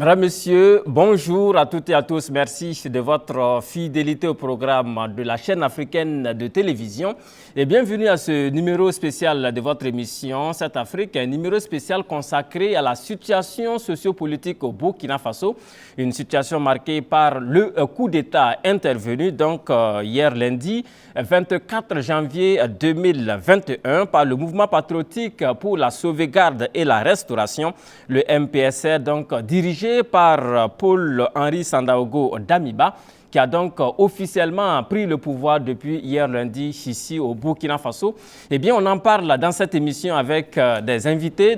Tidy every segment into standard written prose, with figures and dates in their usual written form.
Mesdames, Messieurs, bonjour à toutes et à tous. Merci de votre fidélité au programme de la chaîne africaine de télévision. Et bienvenue à ce numéro spécial de votre émission Cette Afrique, un numéro spécial consacré à la situation sociopolitique au Burkina Faso. Une situation marquée par le coup d'État intervenu hier lundi 24 janvier 2021 par le mouvement patriotique pour la sauvegarde et la restauration, le MPSR, dirigé par Paul-Henri Sandaogo Damiba, qui a donc officiellement pris le pouvoir depuis hier lundi ici au Burkina Faso. Eh bien, on en parle dans cette émission avec des invités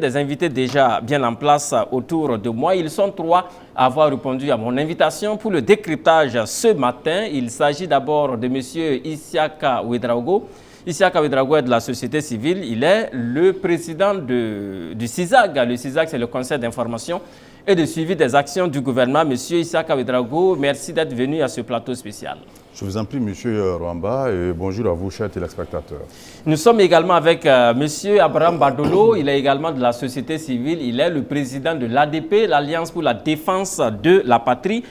déjà bien en place autour de moi. Ils sont trois à avoir répondu à mon invitation pour le décryptage ce matin. Il s'agit d'abord de M. Isiaka Ouedraogo. Isiaka Ouedraogo est de la société civile. Il est le président du CISAG. Le CISAG, c'est le Conseil d'information et de suivi des actions du gouvernement. Monsieur Isiaka Ouedraogo, merci d'être venu à ce plateau spécial. Je vous en prie, Monsieur Rwamba, et bonjour à vous, chers téléspectateurs. Nous sommes également avec Monsieur Abraham Badolo. Il est également de la société civile. Il est le président de l'ADP, l'Alliance pour la défense de la patrie.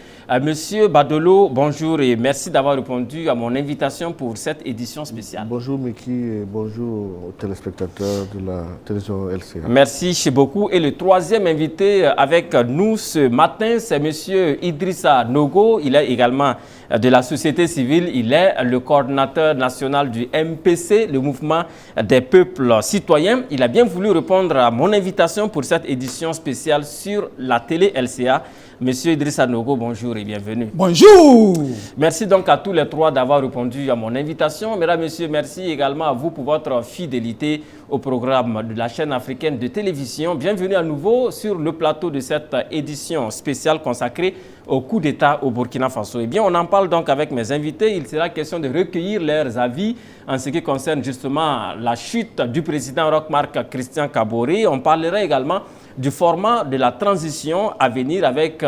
Monsieur Badolo, bonjour et merci d'avoir répondu à mon invitation pour cette édition spéciale. Bonjour Miki et bonjour aux téléspectateurs de la télévision LCA. Merci beaucoup. Et le troisième invité avec nous ce matin, c'est Monsieur Idrissa Nogo. Il est également de la société civile. Il est le coordinateur national du MPC, le mouvement des peuples citoyens. Il a bien voulu répondre à mon invitation pour cette édition spéciale sur la télé LCA. Monsieur Idrissa Nogo, bonjour et bienvenue. Bonjour. Merci donc à tous les trois d'avoir répondu à mon invitation. Mesdames, Messieurs, merci également à vous pour votre fidélité au programme de la chaîne africaine de télévision. Bienvenue à nouveau sur le plateau de cette édition spéciale consacrée au coup d'État au Burkina Faso. Eh bien, on en parle donc avec mes invités. Il sera question de recueillir leurs avis en ce qui concerne justement la chute du président Roch-Marc Christian Kaboré. On parlera également du format de la transition à venir avec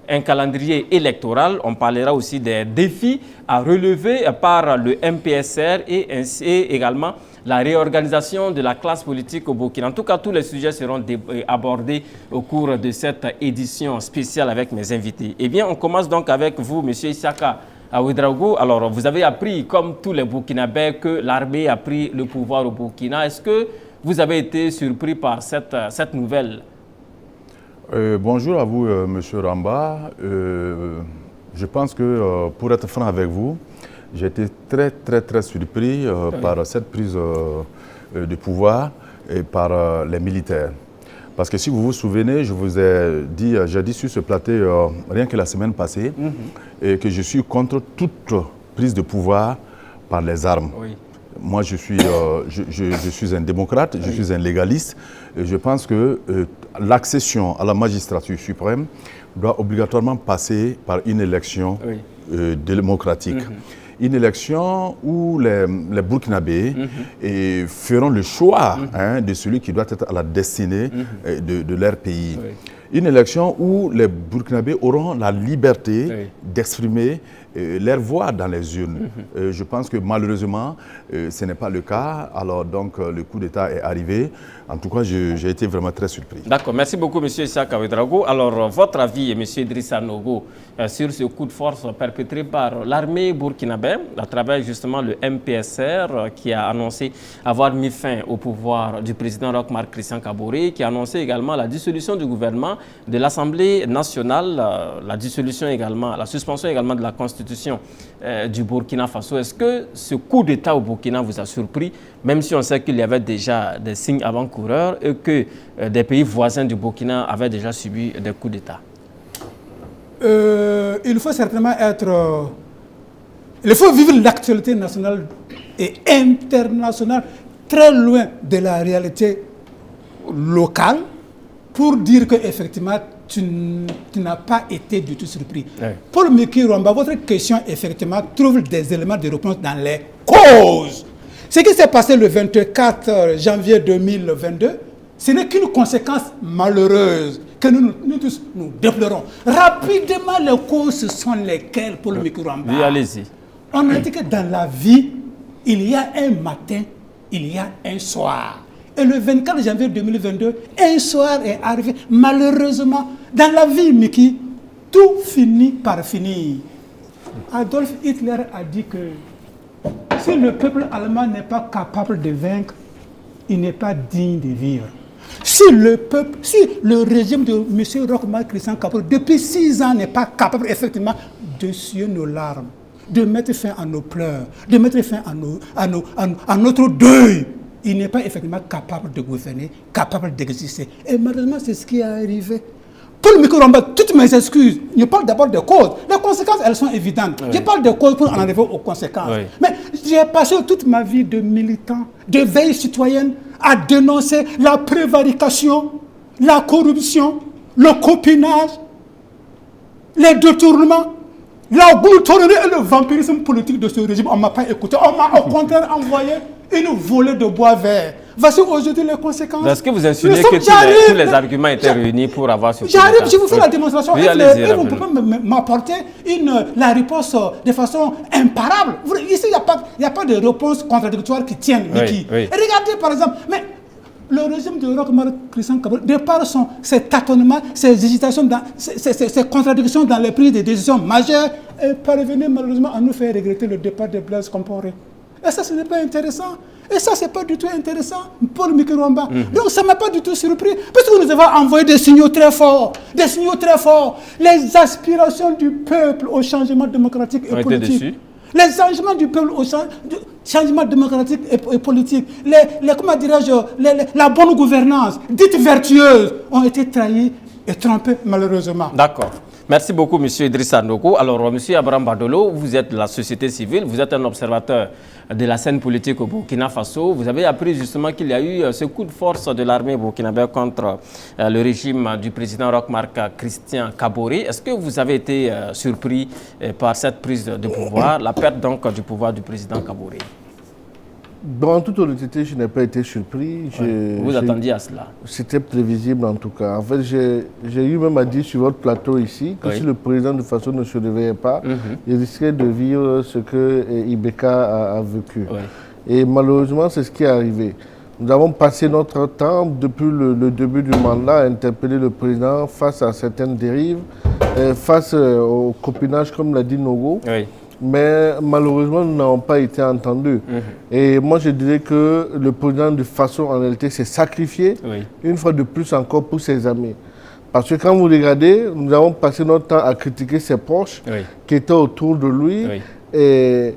un calendrier électoral. On parlera aussi des défis à relever par le MPSR et également la réorganisation de la classe politique au Burkina. En tout cas, tous les sujets seront abordés au cours de cette édition spéciale avec mes invités. Eh bien, on commence donc avec vous, M. Isiaka Ouedraogo. Alors, vous avez appris, comme tous les Burkinabés, que l'armée a pris le pouvoir au Burkina. Est-ce que vous avez été surpris par cette nouvelle? Bonjour à vous, Monsieur Ramba. Je pense que, pour être franc avec vous, j'ai été très surpris par cette prise de pouvoir et par les militaires. Parce que si vous vous souvenez, je vous ai dit, j'ai dit sur ce plateau, rien que la semaine passée, et que je suis contre toute prise de pouvoir par les armes. Oui. Moi, je suis un démocrate, je suis un légaliste. Et je pense que l'accession à la magistrature suprême doit obligatoirement passer par une élection démocratique. Une élection où les Burkinabés feront le choix de celui qui doit être à la destinée de leur pays. Une élection où les Burkinabés auront la liberté d'exprimer leur voix dans les urnes. Je pense que malheureusement, ce n'est pas le cas. Alors donc, le coup d'État est arrivé. En tout cas, j'ai été vraiment très surpris. D'accord. Merci beaucoup, M. Isiaka Ouedraogo. Alors, votre avis, M. Idrissa Nogo, sur ce coup de force perpétré par l'armée burkinabé à travers justement le MPSR qui a annoncé avoir mis fin au pouvoir du président Roch-Marc Christian Kaboré, qui a annoncé également la dissolution du gouvernement, de l'Assemblée nationale, la dissolution également, la suspension également de la Constitution du Burkina Faso. Est-ce que ce coup d'État au Burkina vous a surpris, même si on sait qu'il y avait déjà des signes avant-coureurs et que des pays voisins du Burkina avaient déjà subi des coups d'État? Il faut certainement il faut vivre l'actualité nationale et internationale très loin de la réalité locale pour dire qu'effectivement, tu n'as pas été du tout surpris. Oui. Paul Miki Rwamba, votre question, effectivement, trouve des éléments de réponse dans les causes. Ce qui s'est passé le 24 janvier 2022, ce n'est qu'une conséquence malheureuse que nous tous nous déplorons. Rapidement, les causes, ce sont lesquelles, Paul Miki Rwamba? Oui, allez-y. On a dit que dans la vie, il y a un matin, il y a un soir. Et le 24 janvier 2022, un soir est arrivé. Malheureusement, dans la vie, Mickey, tout finit par finir. Adolf Hitler a dit que si le peuple allemand n'est pas capable de vaincre, il n'est pas digne de vivre. Si le régime de M. Roch-Marc Christian Kabore, depuis 6 ans, n'est pas capable effectivement de suer nos larmes, de mettre fin à nos pleurs, de mettre fin à notre deuil, il n'est pas effectivement capable de gouverner, capable d'exister. Et malheureusement, c'est ce qui est arrivé. Paul Mikoramba, toutes mes excuses, je parle d'abord des causes. Les conséquences, elles sont évidentes. Oui. Je parle des causes pour en arriver aux conséquences. Oui. Mais j'ai passé toute ma vie de militant, de veille citoyenne, à dénoncer la prévarication, la corruption, le copinage, les détournements, la gloutonnerie et le vampirisme politique de ce régime. On ne m'a pas écouté. On m'a au contraire envoyé une volée de bois vert. Voici aujourd'hui les conséquences. Est-ce que vous insinuez que tous les arguments étaient réunis pour avoir ce J'arrive, je vous fais la démonstration. Et vous pouvez m'apporter la réponse de façon imparable. Ici, il n'y a pas de réponse contradictoire qui tienne, Mickey. Oui. Regardez par exemple, mais le régime de Roch-Marc Christian Kabore, de par ses tâtonnements, ses hésitations, ses contradictions dans les prises de décisions majeures, est parvenu malheureusement à nous faire regretter le départ de Blaise Compaoré. Et ça, ce n'est pas intéressant. Et ça, ce n'est pas du tout intéressant, Paul Mikoramba. Donc, ça ne m'a pas du tout surpris. Parce que nous avons envoyé des signaux très forts. Des signaux très forts. Les aspirations du peuple au changement démocratique et politique. Les changements du peuple au changement démocratique et politique. Comment dirais-je, la bonne gouvernance, dite vertueuse, ont été trahis et trompés, malheureusement. D'accord. Merci beaucoup, M. Idrissa Ndoko. Alors, M. Abraham Badolo, vous êtes de la société civile, vous êtes un observateur de la scène politique au Burkina Faso. Vous avez appris justement qu'il y a eu ce coup de force de l'armée burkinabé contre le régime du président Roch-Marc Christian Kabore. Est-ce que vous avez été surpris par cette prise de pouvoir, la perte donc du pouvoir du président Kabore? Dans toute honnêteté, je n'ai pas été surpris. Vous attendiez à cela? C'était prévisible en tout cas. En fait, j'ai eu même à dire sur votre plateau ici que si le président de façon ne se réveillait pas, il risquait de vivre ce que Ibeka a vécu. Et malheureusement, c'est ce qui est arrivé. Nous avons passé notre temps depuis le début du mandat à interpeller le président face à certaines dérives, face au copinage, comme l'a dit Nogo. Mais malheureusement, nous n'avons pas été entendus. Et moi, je dirais que le président de façon, en réalité, s'est sacrifié, une fois de plus encore, pour ses amis. Parce que quand vous regardez, nous avons passé notre temps à critiquer ses proches qui étaient autour de lui. Et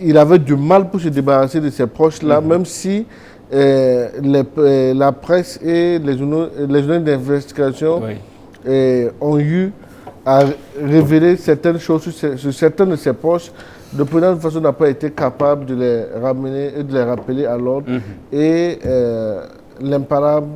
il avait du mal pour se débarrasser de ces proches-là, même si la presse et les journaux d'investigation ont eu à révéler certaines choses sur certains de ses proches. Le président de façon n'a pas été capable de les ramener et de les rappeler à l'ordre. Et l'imparable.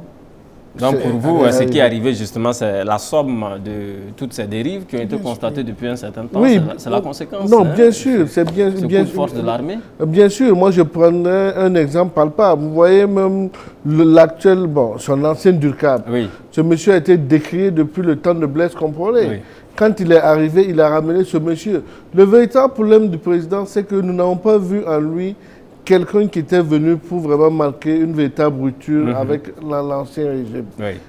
Donc pour vous, ce qui est arrivé justement, c'est la somme de toutes ces dérives qui ont été constatées depuis un certain temps. Oui, c'est la conséquence. Non, bien sûr, c'est bien force de l'armée. Bien sûr, moi je prendrais un exemple palpable. Vous voyez même l'actuel, son ancien Durkab. Ce monsieur a été décrié depuis le temps de Blaise Compaoré. Quand il est arrivé, il a ramené ce monsieur. Le véritable problème du président, c'est que nous n'avons pas vu en lui quelqu'un qui était venu pour vraiment marquer une véritable rupture avec l'ancien régime.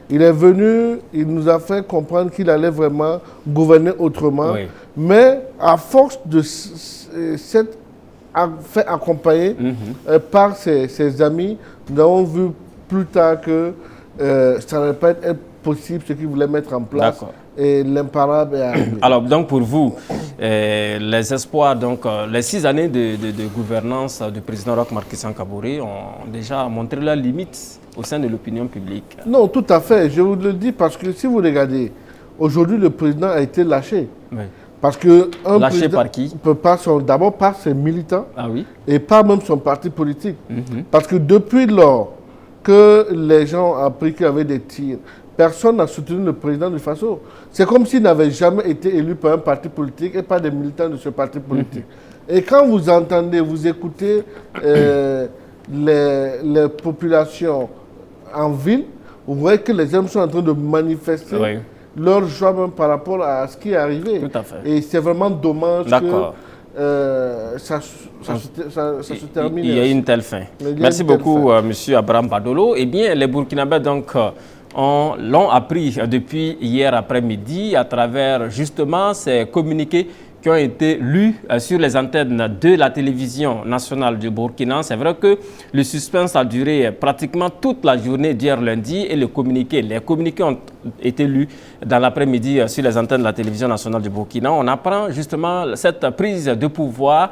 Il est venu, il nous a fait comprendre qu'il allait vraiment gouverner autrement. Mais à force de s'être fait accompagner par ses amis, nous avons vu plus tard que ça n'allait pas être possible ce qu'il voulait mettre en place. Et l'imparable est arrivé. Alors, donc pour vous, les espoirs, donc les 6 années de gouvernance du président Roch-Marc Christian Kabore ont déjà montré leurs limites au sein de l'opinion publique. Non, tout à fait. Je vous le dis parce que si vous regardez, aujourd'hui le président a été lâché. Parce que lâché par qui? D'abord par ses militants et par même son parti politique. Parce que depuis lors que les gens ont appris qu'il y avait des tirs, personne n'a soutenu le président de Faso. C'est comme s'il n'avait jamais été élu par un parti politique et par des militants de ce parti politique. Et quand vous entendez, vous écoutez les populations en ville, vous voyez que les hommes sont en train de manifester leur joie même par rapport à ce qui est arrivé. Tout à fait. Et c'est vraiment dommage ça se termine. Il y a une telle fin. Merci beaucoup, M. Abraham Badolo. Eh bien, les Burkinabés donc l'ont appris depuis hier après-midi à travers justement ces communiqués qui ont été lus sur les antennes de la télévision nationale du Burkina. C'est vrai que le suspense a duré pratiquement toute la journée d'hier lundi et les communiqués ont été lus dans l'après-midi sur les antennes de la télévision nationale du Burkina. On apprend justement cette prise de pouvoir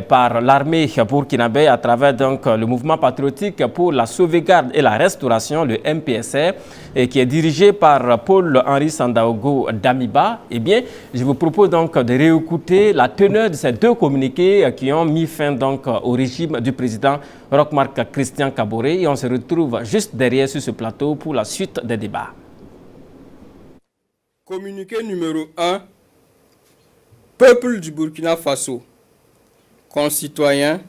par l'armée burkinabé à travers donc le mouvement patriotique pour la sauvegarde et la restauration, le MPSR, qui est dirigé par Paul-Henri Sandaogo Damiba. Eh bien, je vous propose donc de réécouter la teneur de ces deux communiqués qui ont mis fin donc au régime du président Roch-Marc Christian Kaboré. Et on se retrouve juste derrière sur ce plateau pour la suite des débats. Communiqué numéro 1. Peuple du Burkina Faso, concitoyens,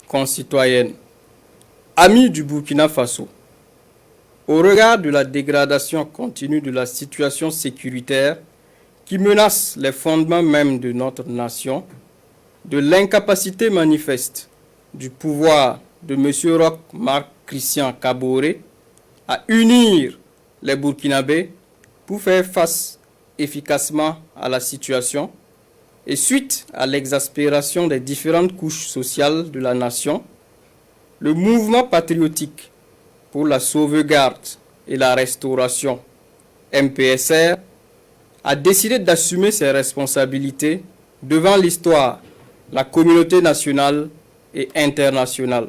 concitoyennes, amis du Burkina Faso. Au regard de la dégradation continue de la situation sécuritaire qui menace les fondements même de notre nation, de l'incapacité manifeste du pouvoir de M. Roch-Marc Christian Kaboré à unir les Burkinabés pour faire face efficacement à la situation et suite à l'exaspération des différentes couches sociales de la nation, le mouvement patriotique pour la sauvegarde et la restauration, MPSR, a décidé d'assumer ses responsabilités devant l'histoire, la communauté nationale et internationale.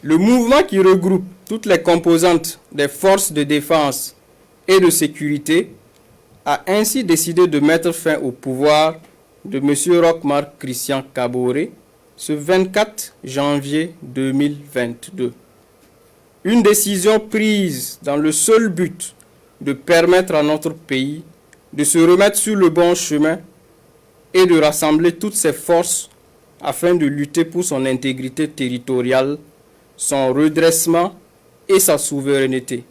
Le mouvement qui regroupe toutes les composantes des forces de défense et de sécurité a ainsi décidé de mettre fin au pouvoir de M. Roch-Marc Christian Kaboré ce 24 janvier 2022. Une décision prise dans le seul but de permettre à notre pays de se remettre sur le bon chemin et de rassembler toutes ses forces afin de lutter pour son intégrité territoriale, son redressement et sa souveraineté.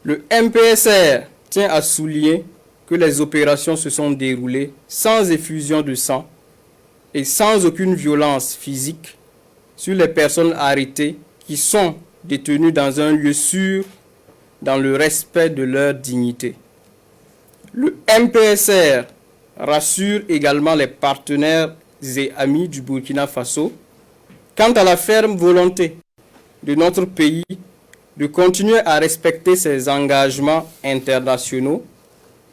Le MPSR tient à souligner que les opérations se sont déroulées sans effusion de sang et sans aucune violence physique sur les personnes arrêtées qui sont détenues dans un lieu sûr dans le respect de leur dignité. Le MPSR rassure également les partenaires et amis du Burkina Faso quant à la ferme volonté de notre pays de continuer à respecter ses engagements internationaux,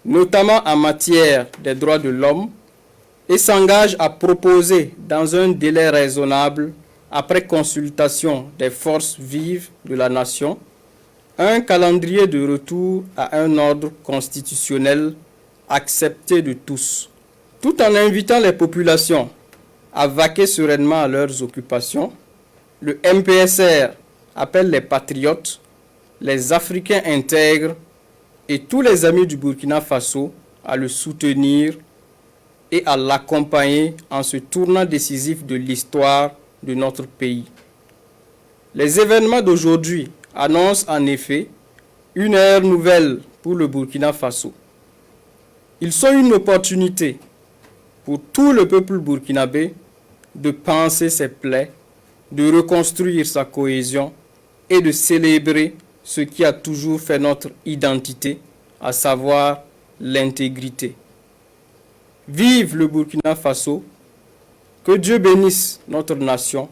notamment en matière des droits de l'homme, et s'engage à proposer dans un délai raisonnable, après consultation des forces vives de la nation, un calendrier de retour à un ordre constitutionnel accepté de tous, tout en invitant les populations à vaquer sereinement à leurs occupations. Le MPSR appelle les patriotes, les Africains intègres et tous les amis du Burkina Faso à le soutenir et à l'accompagner en ce tournant décisif de l'histoire de notre pays. Les événements d'aujourd'hui annoncent en effet une ère nouvelle pour le Burkina Faso. Ils sont une opportunité pour tout le peuple burkinabé de panser ses plaies, de reconstruire sa cohésion et de célébrer ce qui a toujours fait notre identité, à savoir l'intégrité. Vive le Burkina Faso, que Dieu bénisse notre nation.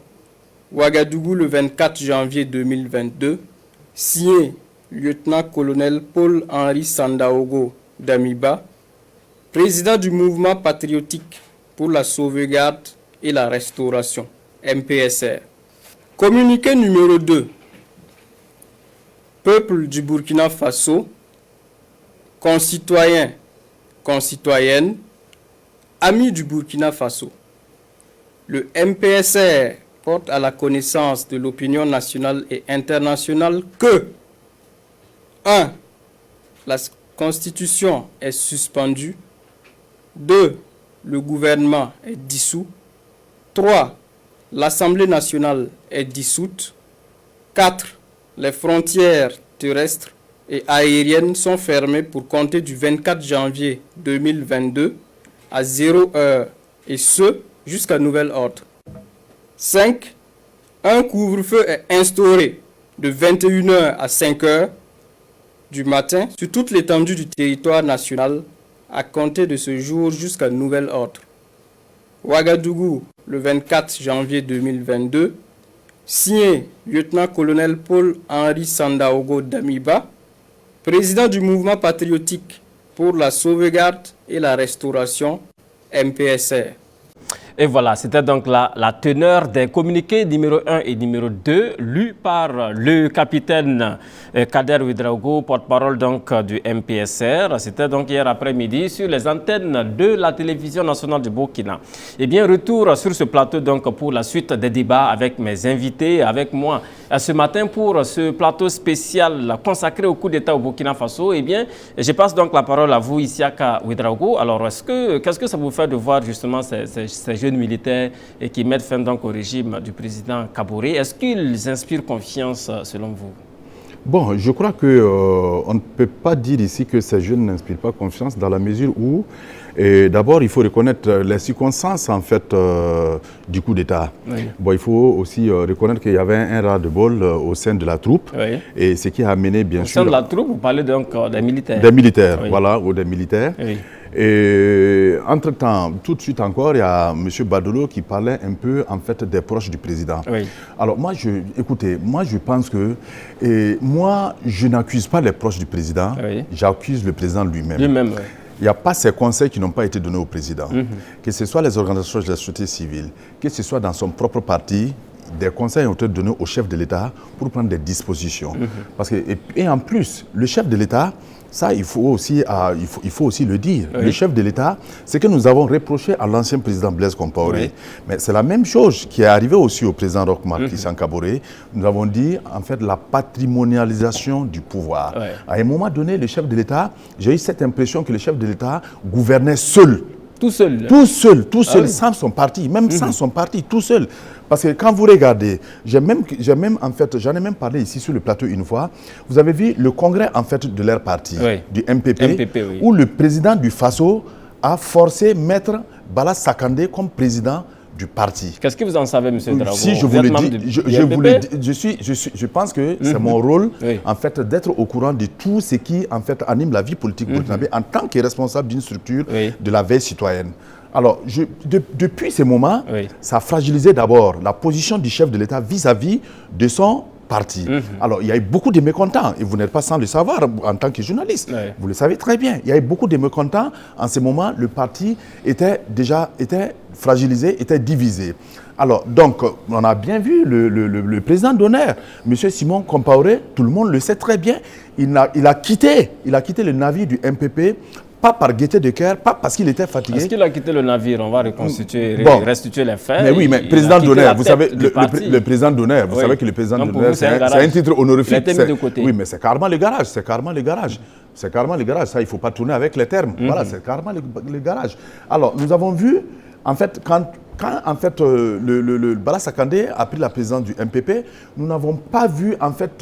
Ouagadougou le 24 janvier 2022, signé lieutenant-colonel Paul-Henri Sandaogo Damiba, président du mouvement patriotique pour la sauvegarde et la restauration, MPSR. Communiqué numéro 2. Peuple du Burkina Faso, concitoyens, concitoyennes, amis du Burkina Faso. Le MPSR porte à la connaissance de l'opinion nationale et internationale que 1. La Constitution est suspendue. 2. Le gouvernement est dissous. 3. L'Assemblée nationale est dissoute. 4. Les frontières terrestres et aériennes sont fermées pour compter du 24 janvier 2022 à 0h et ce, jusqu'à nouvel ordre. 5. Un couvre-feu est instauré de 21h à 5h du matin sur toute l'étendue du territoire national à compter de ce jour jusqu'à nouvel ordre. Ouagadougou, le 24 janvier 2022, signé lieutenant-colonel Paul-Henri Sandaogo Damiba, président du mouvement patriotique pour la sauvegarde et la restauration, MPSR. Et voilà, c'était donc la teneur des communiqués numéro 1 et numéro 2, lus par le capitaine Kader Ouedraogo, porte-parole donc du MPSR. C'était donc hier après-midi sur les antennes de la télévision nationale du Burkina. Et bien, retour sur ce plateau donc pour la suite des débats avec mes invités, avec moi ce matin pour ce plateau spécial consacré au coup d'État au Burkina Faso. Et bien, je passe donc la parole à vous, Isiaka Ouedraogo. Alors, qu'est-ce que ça vous fait de voir justement ces jeunes militaires et qui mettent fin donc au régime du président Kaboré? Est-ce qu'ils inspirent confiance selon vous? Bon, je crois qu'on ne peut pas dire ici que ces jeunes n'inspirent pas confiance dans la mesure où, d'abord, il faut reconnaître les circonstances en fait du coup d'État. Oui. Bon, il faut aussi reconnaître qu'il y avait un ras-de-bol au sein de la troupe, oui. Et ce qui a amené bien sûr... Au sein de la troupe, vous parlez donc des militaires. Des militaires, oui. Voilà, ou des militaires. Oui. Et entre-temps, tout de suite encore, il y a M. Badolo qui parlait un peu en fait des proches du président. Oui. Alors moi, écoutez, moi je pense que moi je n'accuse pas les proches du président, oui. J'accuse le président lui-même. Lui-même, oui. Il n'y a pas ces conseils qui n'ont pas été donnés au président. Que ce soit les organisations de la société civile, que ce soit dans son propre parti, des conseils ont été donnés au chef de l'État pour prendre des dispositions. Parce que, et en plus, le chef de l'État, ça, il faut aussi le dire. Oui. Le chef de l'État, c'est que nous avons reproché à l'ancien président Blaise Compaoré. Oui. Mais c'est la même chose qui est arrivée aussi au président Roch-Marc Christian Kaboré. Nous avons dit, en fait, la patrimonialisation du pouvoir. Oui. À un moment donné, le chef de l'État, j'ai eu cette impression que le chef de l'État gouvernait seul. Tout seul. Tout seul, tout seul, oui. Sans son parti, même sans son parti, tout seul. Parce que quand vous regardez, j'en ai même parlé ici sur le plateau une fois, vous avez vu le congrès en fait de leur parti, oui. Du MPP, oui. Où le président du Faso a forcé Maître Bala Sakandé comme président du parti. Qu'est-ce que vous en savez, M. Drago? Si je vous le dis, je pense que c'est mon rôle, oui. En fait, d'être au courant de tout ce qui, en fait, anime la vie politique burkinabé en tant que responsable d'une structure de la veille citoyenne. Alors, depuis ce moment, ça a fragilisé d'abord la position du chef de l'État vis-à-vis de son parti. Alors, il y a eu beaucoup de mécontents, et vous n'êtes pas sans le savoir en tant que journaliste. Vous le savez très bien. Il y a eu beaucoup de mécontents. En ce moment, le parti était fragilisé, était divisé. Alors, donc, on a bien vu le président d'honneur, M. Simon Compaoré, tout le monde le sait très bien, il a quitté le navire du MPP, pas par gaieté de cœur, pas parce qu'il était fatigué. Est-ce qu'il a quitté le navire? On va reconstituer, restituer les faits. Mais oui, mais président d'honneur, vous savez, le président d'honneur, vous savez que le président d'honneur, c'est un titre honorifique. De côté. Oui, mais c'est carrément le garage, c'est carrément le garage. C'est carrément le garage, ça, il ne faut pas tourner avec les termes. Voilà, c'est carrément le garage. Alors, nous avons vu, en fait, quand en fait, le Bala Sakandé a pris la présidence du MPP, nous n'avons pas vu, en fait,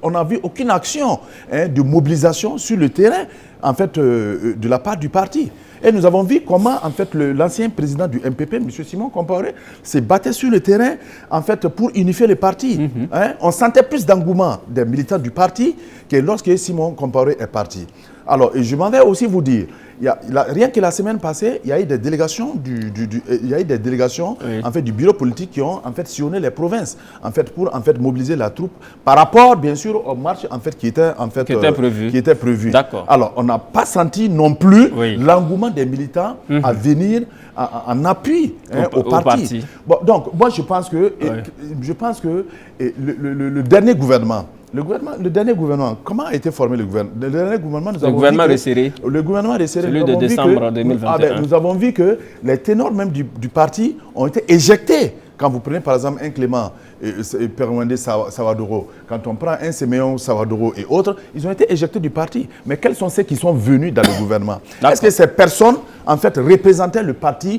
on n'a vu aucune action de mobilisation sur le terrain, en fait, de la part du parti. Et nous avons vu comment, en fait, l'ancien président du MPP, M. Simon Compaoré, s'est battu sur le terrain, en fait, pour unifier le parti. On sentait plus d'engouement des militants du parti que lorsque Simon Compaoré est parti. Alors, et je m'en vais aussi vous dire, rien que la semaine passée, il y a eu des délégations en fait, du bureau politique qui ont en fait sillonné les provinces en fait, pour en fait, mobiliser la troupe par rapport bien sûr aux marches en fait, qui étaient prévues. D'accord. Alors on n'a pas senti non plus l'engouement des militants à venir en appui au parti. Bon, donc moi je pense que le dernier gouvernement, comment a été formé le gouvernement? Le dernier gouvernement, le gouvernement resserré. Le gouvernement resserré. Celui de décembre 2021. Nous avons vu que les ténors même du parti ont été éjectés. Quand vous prenez par exemple un Clément Perwende Sawadoro, quand on prend un Séméon Sawadoro et autres, ils ont été éjectés du parti. Mais quels sont ceux qui sont venus dans le gouvernement? Est-ce que ces personnes, en fait, représentaient le parti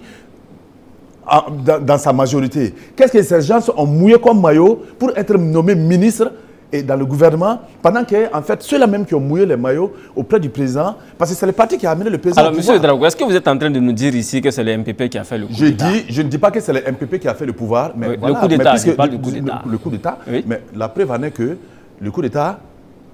dans sa majorité? Qu'est-ce que ces gens ont mouillé comme maillot pour être nommés ministres et dans le gouvernement, pendant que, en fait, ceux-là même qui ont mouillé les maillots auprès du président, parce que c'est le parti qui a amené le président Alors, au pouvoir. M. Ouedraogo, est-ce que vous êtes en train de nous dire ici que c'est le MPP qui a fait le coup d'État? Je ne dis pas que c'est le MPP qui a fait le pouvoir, mais oui, voilà, le coup d'État, je parle du coup d'État. Le coup d'État, oui. mais la preuve en est que le coup d'État,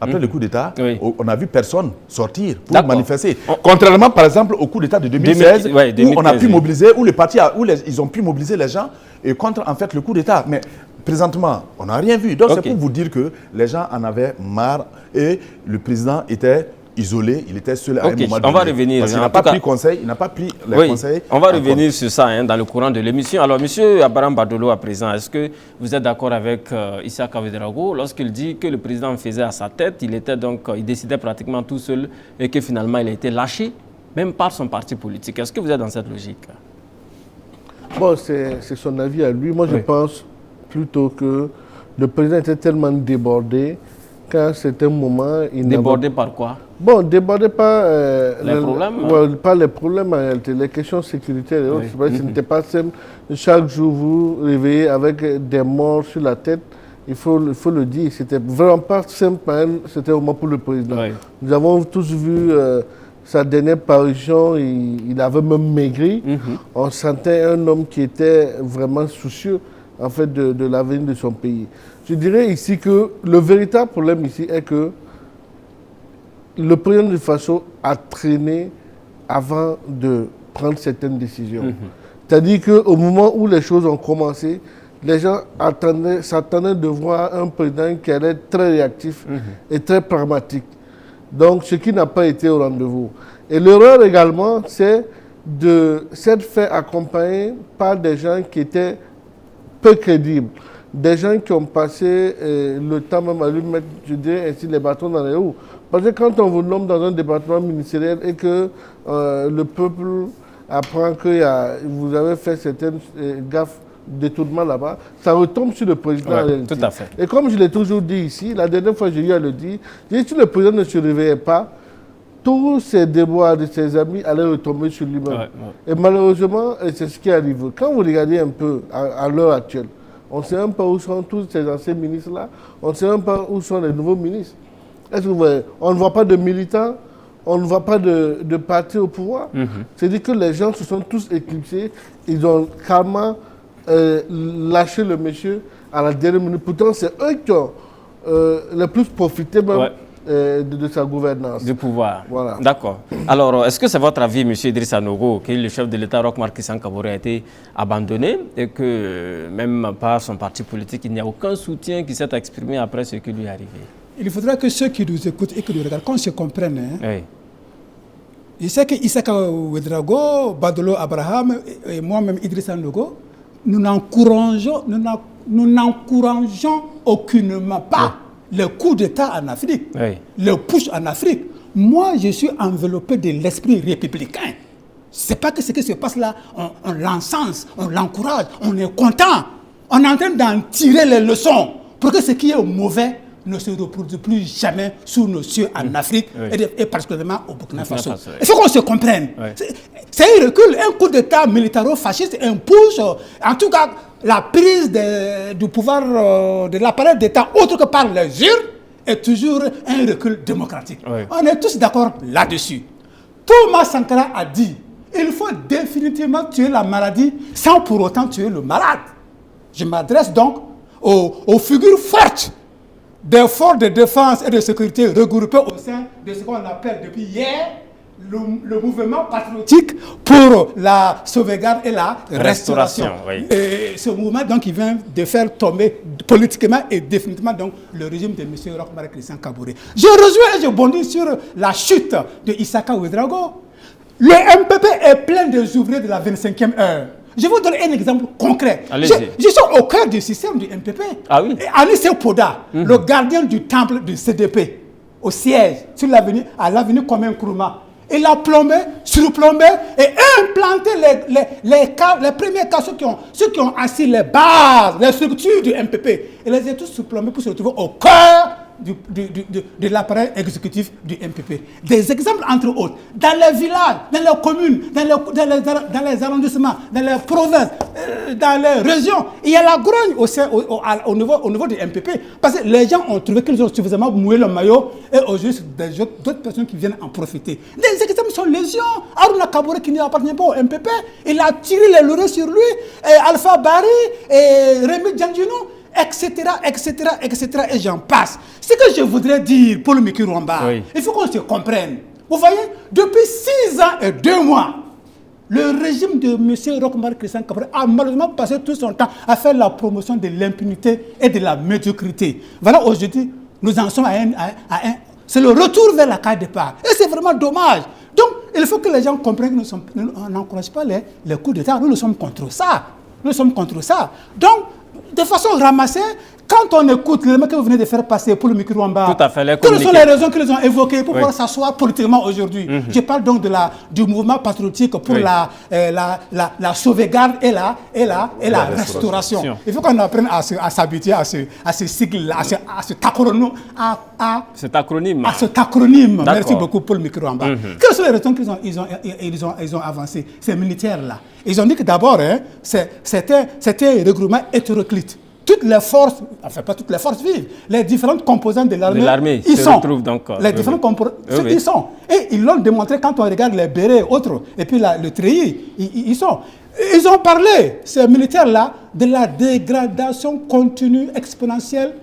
après le coup d'État, oui. on n'a vu personne sortir pour manifester. Contrairement, par exemple, au coup d'État de 2016, où on a pu mobiliser, où ils ont pu mobiliser les gens et contre, en fait, le coup d'État. Mais présentement, on n'a rien vu. Donc, c'est pour vous dire que les gens en avaient marre et le président était isolé, il était seul à un moment donné. On va revenir. Parce qu'il n'a pas pris conseil, il n'a pas pris les conseils. On va revenir sur ça dans le courant de l'émission. Alors, M. Abraham Badolo, à présent, est-ce que vous êtes d'accord avec Isaka Ouedraogo lorsqu'il dit que le président faisait à sa tête, il décidait pratiquement tout seul et que finalement il a été lâché, même par son parti politique. Est-ce que vous êtes dans cette logique? Bon, c'est son avis à lui. Moi, je pense plutôt que le président était tellement débordé qu'à un certain moment... Débordé par quoi? Bon, débordé par... les problèmes pas les problèmes en réalité, les questions sécuritaires et autres. Ce n'était pas simple. Chaque jour, vous réveillez avec des morts sur la tête. Il faut le dire. C'était vraiment pas simple, c'était au moment pour le président. Nous avons tous vu sa dernière parution, il avait même maigri. On sentait un homme qui était vraiment soucieux en fait, de l'avenir de son pays. Je dirais ici que le véritable problème ici est que le président de Faso a traîné avant de prendre certaines décisions. C'est-à-dire qu'au moment où les choses ont commencé, les gens s'attendaient de voir un président qui allait être très réactif et très pragmatique. Donc, ce qui n'a pas été au rendez-vous. Et l'erreur également, c'est de s'être fait accompagner par des gens qui étaient peu crédibles. Des gens qui ont passé le temps même à lui mettre, je dirais ainsi, les bâtons dans les roues. Parce que quand on vous nomme dans un département ministériel et que le peuple apprend que vous avez fait certaines gaffes, détournements là-bas, ça retombe sur le président. Tout à fait. Et comme je l'ai toujours dit ici, la dernière fois j'ai eu à le dire, si le président ne se réveillait pas, tous ces déboires de ses amis allaient retomber sur lui-même. Et malheureusement, c'est ce qui arrive. Quand vous regardez un peu à l'heure actuelle, on ne sait même pas où sont tous ces anciens ministres-là, on ne sait même pas où sont les nouveaux ministres. Est-ce que vous voyez, on ne voit pas de militants, on ne voit pas de parti au pouvoir. C'est-à-dire que les gens se sont tous éclipsés, ils ont carrément lâché le monsieur à la dernière minute. Pourtant, c'est eux qui ont le plus profité même de sa gouvernance. Du pouvoir. Voilà. D'accord. Alors, est-ce que c'est votre avis, M. Idrissa Nogo, que le chef de l'État, Roch Marc Christian Kaboré, a été abandonné et que même par son parti politique, il n'y a aucun soutien qui s'est exprimé après ce qui lui est arrivé? Il faudra que ceux qui nous écoutent et qui nous regardent, qu'on se comprenne. Oui. Je sais que Isaka Ouedraogo, Badolo Abraham et moi-même Idrissa Nogo, nous n'encourageons aucunement pas le coup d'État en Afrique, le push en Afrique. Moi, je suis enveloppé de l'esprit républicain. Ce n'est pas que ce qui se passe là, on l'encense, on l'encourage, on est content. On est en train d'en tirer les leçons pour que ce qui est mauvais ne se reproduise plus jamais sous nos cieux en Afrique et particulièrement au Burkina Faso. Il faut qu'on se comprenne. C'est un recul, un coup d'État militaro-fasciste, un push, en tout cas la prise du pouvoir de l'appareil d'État autre que par les urnes est toujours un recul démocratique. On est tous d'accord là-dessus. Thomas Sankara a dit il faut définitivement tuer la maladie sans pour autant tuer le malade. Je m'adresse donc aux figures fortes des forces de défense et de sécurité regroupées au sein de ce qu'on appelle depuis hier le mouvement patriotique pour la sauvegarde et la restauration. Et ce mouvement donc, il vient de faire tomber politiquement et définitivement donc, le régime de M. Roch Marc Christian Kaboré. Je rejoins et je bondis sur la chute de Isaka Ouedraogo. Le MPP est plein des ouvriers de la 25e heure. Je vais vous donner un exemple concret. Je suis au cœur du système du MPP. Ah oui? Anissé Poda, le gardien du temple du CDP, au siège, sur l'avenue, à l'avenue Commun Nkrumah. Il a plombé, surplombé et implanté les premiers cas, ceux qui ont assis les bases, les structures du MPP. Il les a tous surplombés pour se retrouver au cœur de l'appareil exécutif du MPP. Des exemples entre autres. Dans les villages, dans les communes, dans les arrondissements, dans les provinces, dans les régions, il y a la grogne au niveau du MPP. Parce que les gens ont trouvé qu'ils ont suffisamment mouillé le maillot et aujourd'hui, c'est d'autres personnes qui viennent en profiter. Les exemples sont légion. Aruna Kabore qui n'appartient pas au MPP, il a tiré les lauriers sur lui, et Alpha Bari, et Rémi Djandjinou, etc., et j'en passe. Ce que je voudrais dire, Paul Mikirwamba, il faut qu'on se comprenne. Vous voyez, depuis 6 ans et 2 mois, le régime de M. Roch-Marc Christian Kabore a malheureusement passé tout son temps à faire la promotion de l'impunité et de la médiocrité. Voilà, aujourd'hui, nous en sommes à un c'est le retour vers la case départ. Et c'est vraiment dommage. Donc, il faut que les gens comprennent que nous n'encourageons pas les coups d'État. Nous sommes contre ça. Nous sommes contre ça. Donc, de façon ramassée, quand on écoute les mecs que vous venez de faire passer pour le Mikirwamba, quelles sont les raisons qu'ils ont évoquées pour pouvoir s'asseoir politiquement aujourd'hui? Je parle donc du mouvement patriotique pour la sauvegarde et la restauration. Il faut qu'on apprenne à s'habituer à ce sigle-là, à cet acronyme. Merci beaucoup pour le Mikirwamba. Quelles sont les raisons qu'ils ont avancées, ces militaires-là? Ils ont dit que d'abord, c'était un regroupement hétéroclite. Toutes les forces, enfin pas toutes les forces vives, les différentes composantes de l'armée, ils sont. Les différentes composantes, ils sont. Et ils l'ont démontré quand on regarde les bérets et autres, et puis le treillis, ils sont. Ils ont parlé, ces militaires-là, de la dégradation continue, exponentielle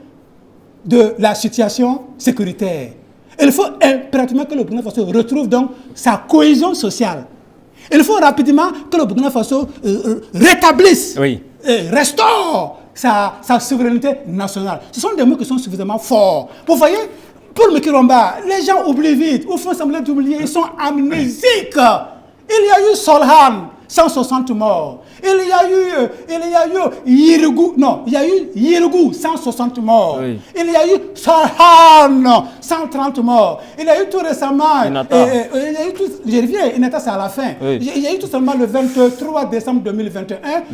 de la situation sécuritaire. Il faut impérativement que le Burkina Faso retrouve donc sa cohésion sociale. Il faut rapidement que le Burkina Faso rétablisse, restaure sa souveraineté nationale. Ce sont des mots qui sont suffisamment forts. Vous voyez, pour le Mikirwamba, les gens oublient vite, ou font semblant d'oublier, ils sont amnésiques. Il y a eu Solhan, 160 morts. Il y a eu Yirigou, 160 morts. Il y a eu Solhan, 130 morts. Il y a eu tout récemment, je reviens, Inata c'est à la fin. Il y a eu tout seulement le 23 décembre 2021,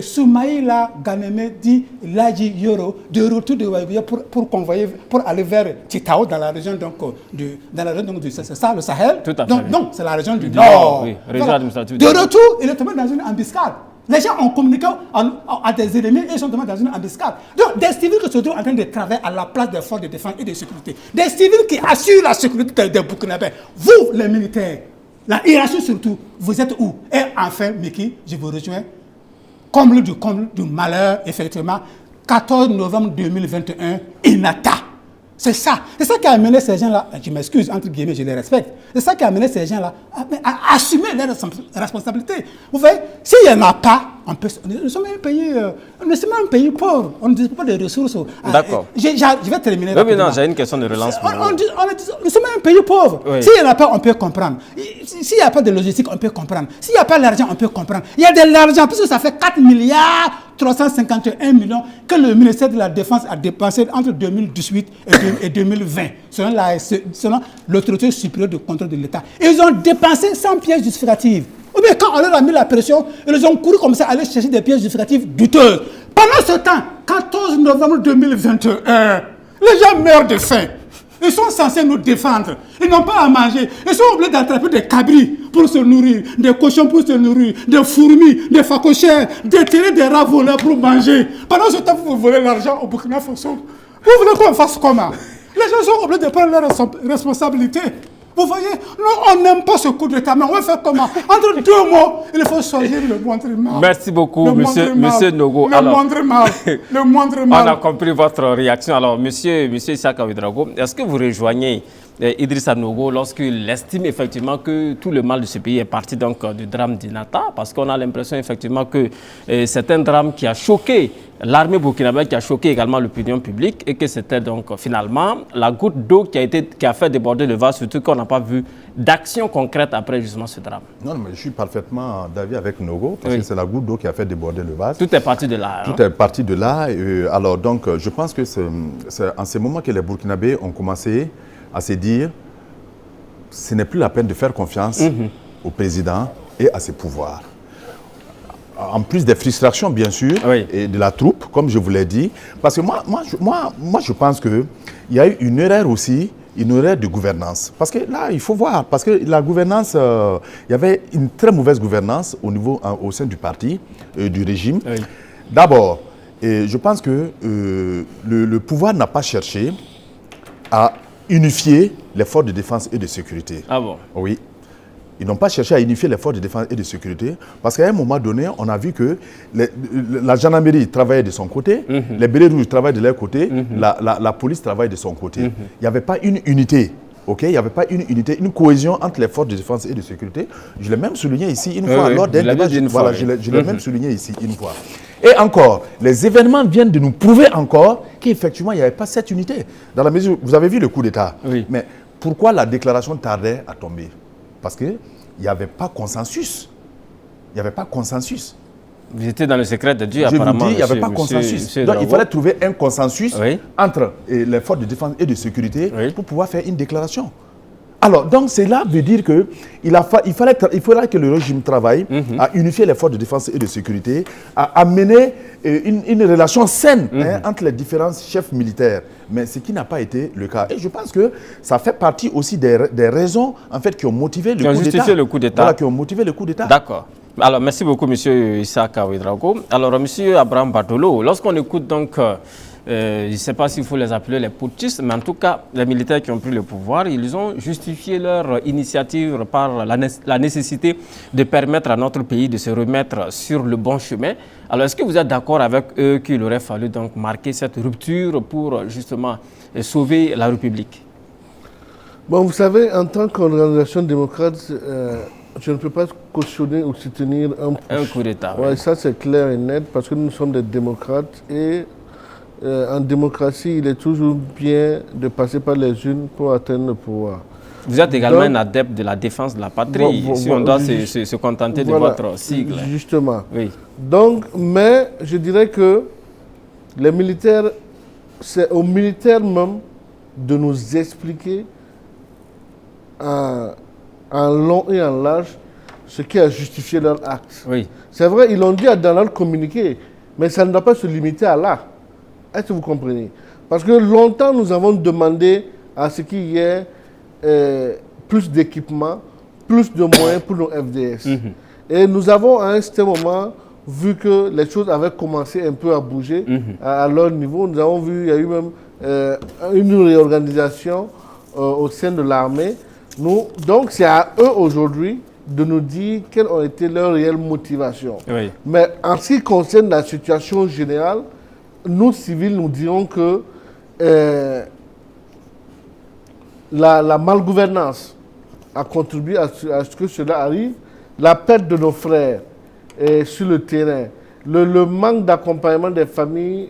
Soumaïla Ganeme dit Ladji Yoro de retour de Waïbia pour convoyer, pour aller vers Titao dans la région du Sahel. Tout à fait. Non, c'est la région du Nord. Voilà. De retour, il est tombé dans une embuscade. Les gens ont communiqué à des ennemis et ils sont tombés dans une embuscade. Donc, des civils qui se trouvent en train de travailler à la place des forces de défense et de sécurité. Des civils qui assurent la sécurité des Burkinabés. Vous, les militaires, la hiérarchie surtout, vous êtes où? Et enfin, Miki, je vous rejoins. Comble du malheur, effectivement, 14 novembre 2021, Inata. C'est ça qui a amené ces gens-là, je m'excuse, entre guillemets, je les respecte, c'est ça qui a amené ces gens-là à assumer leurs responsabilités. Vous voyez, s'il n'y en a pas, nous sommes un pays pauvre, on ne dispose pas de ressources. D'accord. Je vais terminer. Oui, non, j'ai une question de relance. Nous sommes un pays pauvre. Oui. S'il n'y en a pas, on peut comprendre. S'il n'y a pas de logistique, on peut comprendre. S'il n'y a pas d'argent, on peut comprendre. Il y a de l'argent, puisque ça fait 4 milliards 351 millions que le ministère de la Défense a dépensé entre 2018 et 2020, selon l'autorité supérieure de contrôle de l'État. Ils ont dépensé sans pièces justificatives. Ou bien quand on leur a mis la pression, ils ont couru comme ça à aller chercher des pièces justificatives douteuses. Pendant ce temps, 14 novembre 2021, les gens meurent de faim. Ils sont censés nous défendre. Ils n'ont pas à manger. Ils sont obligés d'attraper des cabris pour se nourrir, des cochons pour se nourrir, des fourmis, des phacochères, d'étirer des rats voleurs pour manger. Pendant ce temps, vous volez l'argent au Burkina Faso. Vous voulez qu'on fasse comment? Les gens sont obligés de prendre leurs responsabilités. Vous voyez, nous, on n'aime pas ce coup d'État, mais on va faire comment? Entre 2 mots, il faut choisir le moindre mal. Merci beaucoup, monsieur Nogo. Le moindre mal. On a compris votre réaction. Alors, monsieur Isaka Ouedraogo, est-ce que vous rejoignez Idrissa Nogo lorsqu'il estime effectivement que tout le mal de ce pays est parti donc du drame d'Inata? Parce qu'on a l'impression effectivement que c'est un drame qui a choqué l'armée burkinabé, qui a choqué également l'opinion publique, et que c'était donc finalement la goutte d'eau qui a fait déborder le vase, surtout qu'on n'a pas vu d'action concrète après justement ce drame. Non, mais je suis parfaitement d'avis avec Nogo, parce que c'est la goutte d'eau qui a fait déborder le vase. Tout est parti de là. Tout est parti de là. Alors donc, je pense que c'est en ce moment que les Burkinabés ont commencé à se dire ce n'est plus la peine de faire confiance au président et à ses pouvoirs. en plus des frustrations, bien sûr, et de la troupe, comme je vous l'ai dit. Parce que moi, je pense qu'il y a eu une erreur aussi, une erreur de gouvernance. Parce que là, il faut voir, parce que la gouvernance, il y avait une très mauvaise gouvernance au sein du parti, du régime. Oui. D'abord, je pense que le pouvoir n'a pas cherché à unifier les forces de défense et de sécurité. Ah bon? Oui. Ils n'ont pas cherché à unifier les forces de défense et de sécurité parce qu'à un moment donné, on a vu que la gendarmerie travaillait de son côté, les bérets rouges travaillent de leur côté, la police travaille de son côté. Il n'y avait pas une unité. Okay? Il n'y avait pas une unité, une cohésion entre les forces de défense et de sécurité. Je l'ai même souligné ici une fois lors d'un débat. Voilà, je l'ai même souligné ici une fois. Et encore, les événements viennent de nous prouver encore qu'effectivement, il n'y avait pas cette unité. Dans la mesure, vous avez vu le coup d'État. Oui. Mais pourquoi la déclaration tardait à tomber? Parce qu'il n'y avait pas consensus. Il n'y avait pas consensus. Vous étiez dans le secret de Dieu, apparemment. Je vous dis, il n'y avait pas consensus. Donc, il fallait trouver un consensus entre les forces de défense et de sécurité pour pouvoir faire une déclaration. Alors, donc, cela veut dire qu'il faudra que le régime travaille à unifier les forces de défense et de sécurité, à amener une relation saine entre les différents chefs militaires. Mais ce qui n'a pas été le cas. Et je pense que ça fait partie aussi des raisons en fait, qui ont motivé le coup d'État. Voilà, qui ont motivé le coup d'État. D'accord. Alors, merci beaucoup, M. Issaka Ouedraogo. Alors, M. Abraham Bartolo, lorsqu'on écoute donc... je ne sais pas s'il faut les appeler les putschistes, mais en tout cas, les militaires qui ont pris le pouvoir, ils ont justifié leur initiative par la nécessité de permettre à notre pays de se remettre sur le bon chemin. Alors, est-ce que vous êtes d'accord avec eux qu'il aurait fallu donc marquer cette rupture pour justement sauver la République? Bon, vous savez, en tant qu'organisation démocrate, je ne peux pas cautionner ou soutenir un coup d'État. Ouais, ça, c'est clair et net, parce que nous sommes des démocrates et en démocratie, il est toujours bien de passer par les urnes pour atteindre le pouvoir. Vous êtes également un adepte de la défense de la patrie, si on doit se contenter de votre sigle. Justement. Oui. Donc, mais je dirais que les militaires, c'est aux militaires même de nous expliquer en long et en large ce qui a justifié leur acte. Oui. C'est vrai, ils l'ont dit dans leur communiqué, mais ça ne doit pas se limiter à là. Est-ce que vous comprenez? Parce que longtemps, nous avons demandé à ce qu'il y ait plus d'équipements, plus de moyens pour nos FDS. Et nous avons à un certain moment vu que les choses avaient commencé un peu à bouger à leur niveau. Nous avons vu qu'il y a eu même une réorganisation au sein de l'armée. Donc c'est à eux aujourd'hui de nous dire quelles ont été leurs réelles motivations. Oui. Mais en ce qui concerne la situation générale, nous, civils, nous dirons que la malgouvernance a contribué à ce que cela arrive. La perte de nos frères sur le terrain, le manque d'accompagnement des familles,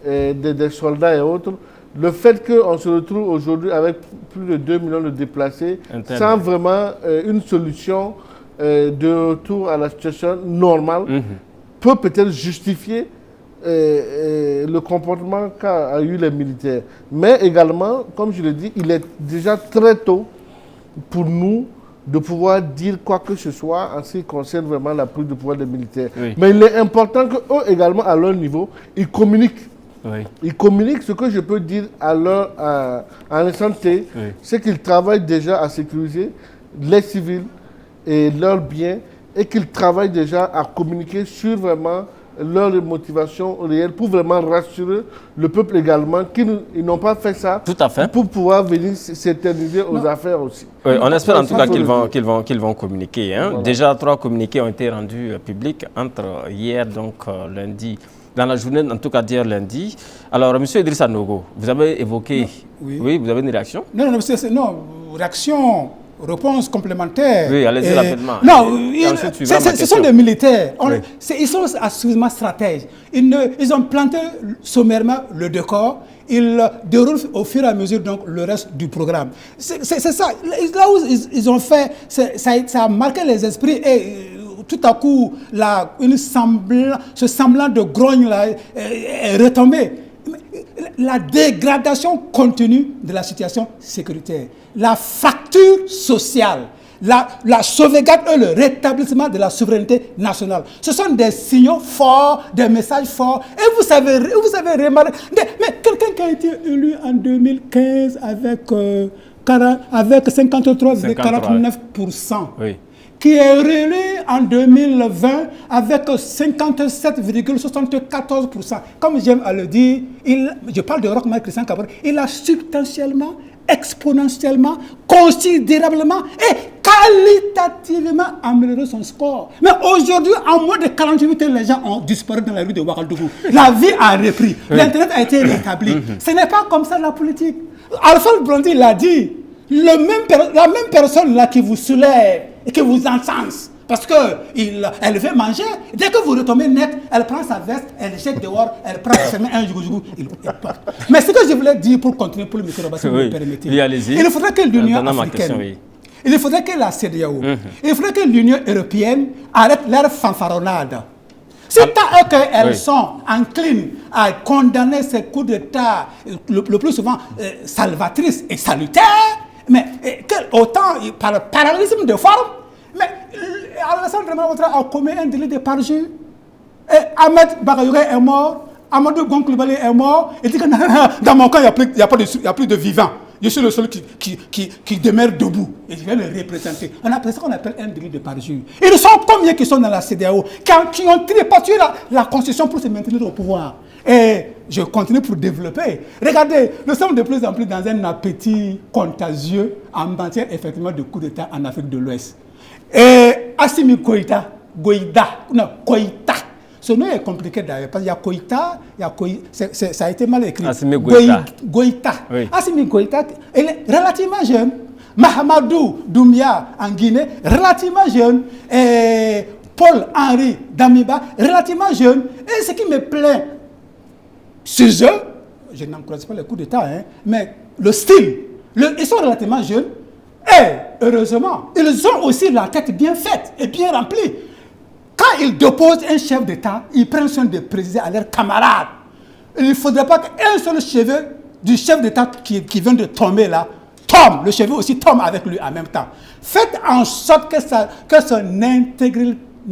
des soldats et autres, le fait qu'on se retrouve aujourd'hui avec plus de 2 millions de déplacés, sans vraiment une solution de retour à la situation normale, peut peut-être justifier le comportement qu'a eu les militaires. Mais également, comme je l'ai dit, il est déjà très tôt pour nous de pouvoir dire quoi que ce soit en ce qui concerne vraiment la prise de pouvoir des militaires. Oui. Mais il est important qu'eux également, à leur niveau, ils communiquent. Oui. Ils communiquent. Ce que je peux dire à l'instant T, c'est qu'ils travaillent déjà à sécuriser les civils et leurs biens et qu'ils travaillent déjà à communiquer sur vraiment leur motivation réelle pour vraiment rassurer le peuple également qu'ils n'ont pas fait ça. Tout à fait. Pour pouvoir venir s'éterniser aux affaires aussi. Oui, on espère en tout cas qu'ils vont communiquer. Hein. Voilà. Déjà, 3 communiqués ont été rendus publics entre hier, donc lundi, dans la journée, en tout cas d'hier lundi. Alors, M. Idrissa Nogo, vous avez évoqué... Oui, vous avez une réaction? Non, réaction... Réponse complémentaire. Oui, allez-y rapidement. Non, ce sont des militaires. Ils sont absolument stratèges. Ils ont planté sommairement le décor. Ils déroulent au fur et à mesure donc, le reste du programme. C'est ça. Là où ils ont fait, ça a marqué les esprits et tout à coup, ce semblant de grogne là, est retombé. La dégradation continue de la situation sécuritaire, la fracture sociale, la sauvegarde et le rétablissement de la souveraineté nationale. Ce sont des signaux forts, des messages forts. Et vous savez remarqué, mais quelqu'un qui a été élu en 2015 avec 53,49%, oui, qui est réélu en 2020 avec 57,74%. Comme j'aime à le dire, je parle de Roch-Marc Christian Kaboré, il a substantiellement, exponentiellement, considérablement et qualitativement amélioré son score. Mais aujourd'hui, en moins de 48 heures, les gens ont disparu dans la rue de Ouagadougou. La vie a repris, l'Internet a été rétabli. Ce n'est pas comme ça la politique. Alpha Blondy l'a dit, la même personne là qui vous soulève et qui vous encense, parce qu'elle veut manger, dès que vous retombez net, elle prend sa veste, elle jette dehors, elle prend un jougou, il porte. Mais ce que je voulais dire pour continuer, pour le micro, si vous me permettez, il faudrait que l'Union africaine, il faudrait que la CEDEAO, il faudrait que l'Union européenne arrête leur fanfaronnade. C'est à eux qu'elles sont enclines à condamner ces coups d'État, le plus souvent salvatrices et salutaires, mais autant par parallélisme de forme. Mais Alassane Dramane Ouattara a commis un délit de parjure. Et Ahmed Bagayogo est mort, Amadou Gon Coulibaly est mort. Il dit que dans mon camp, il n'y a plus de vivants. Je suis le seul qui demeure debout. Et je vais le représenter. On appelle ça qu'on appelle un délit de parjure. Ils sont combien qui sont dans la CEDEAO, qui ont tripoté la Constitution pour se maintenir au pouvoir. Et je continue pour développer. Regardez, nous sommes de plus en plus dans un appétit contagieux en matière effectivement de coup d'État en Afrique de l'Ouest. Et Assimi Goïta, ce nom est compliqué d'ailleurs, parce qu'il y a Koïta, ça a été mal écrit. Assimi Goïta. Oui. Assimi Goïta, il est relativement jeune. Mahamadou Doumbia en Guinée, relativement jeune. Et Paul-Henri Damiba, relativement jeune. Et ce qui me plaît, chez eux, je n'encourage pas les coups d'État, mais le style, ils sont relativement jeunes. Et heureusement, ils ont aussi la tête bien faite et bien remplie. Quand ils déposent un chef d'État, ils prennent soin de préciser à leurs camarades. Il ne faudrait pas qu'un seul cheveu du chef d'État qui vient de tomber là, tombe. Le cheveu aussi tombe avec lui en même temps. Faites en sorte que son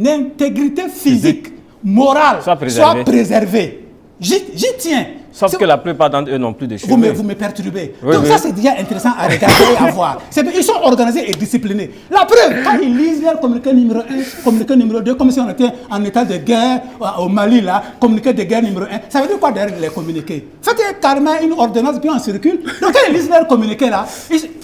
intégrité physique, morale, soit préservée. J'y tiens. Sauf que la plupart d'entre eux n'ont plus de cheveux. Vous me perturbez. Oui, donc ça, c'est déjà intéressant à regarder et à voir. Ils sont organisés et disciplinés. La preuve, quand ils lisent leur communiqué numéro 1, communiqué numéro 2, comme si on était en état de guerre au Mali, là, communiqué de guerre numéro 1, ça veut dire quoi derrière les communiqués? Faites carrément une ordonnance, puis on circule. Donc quand ils lisent leur communiqué, là,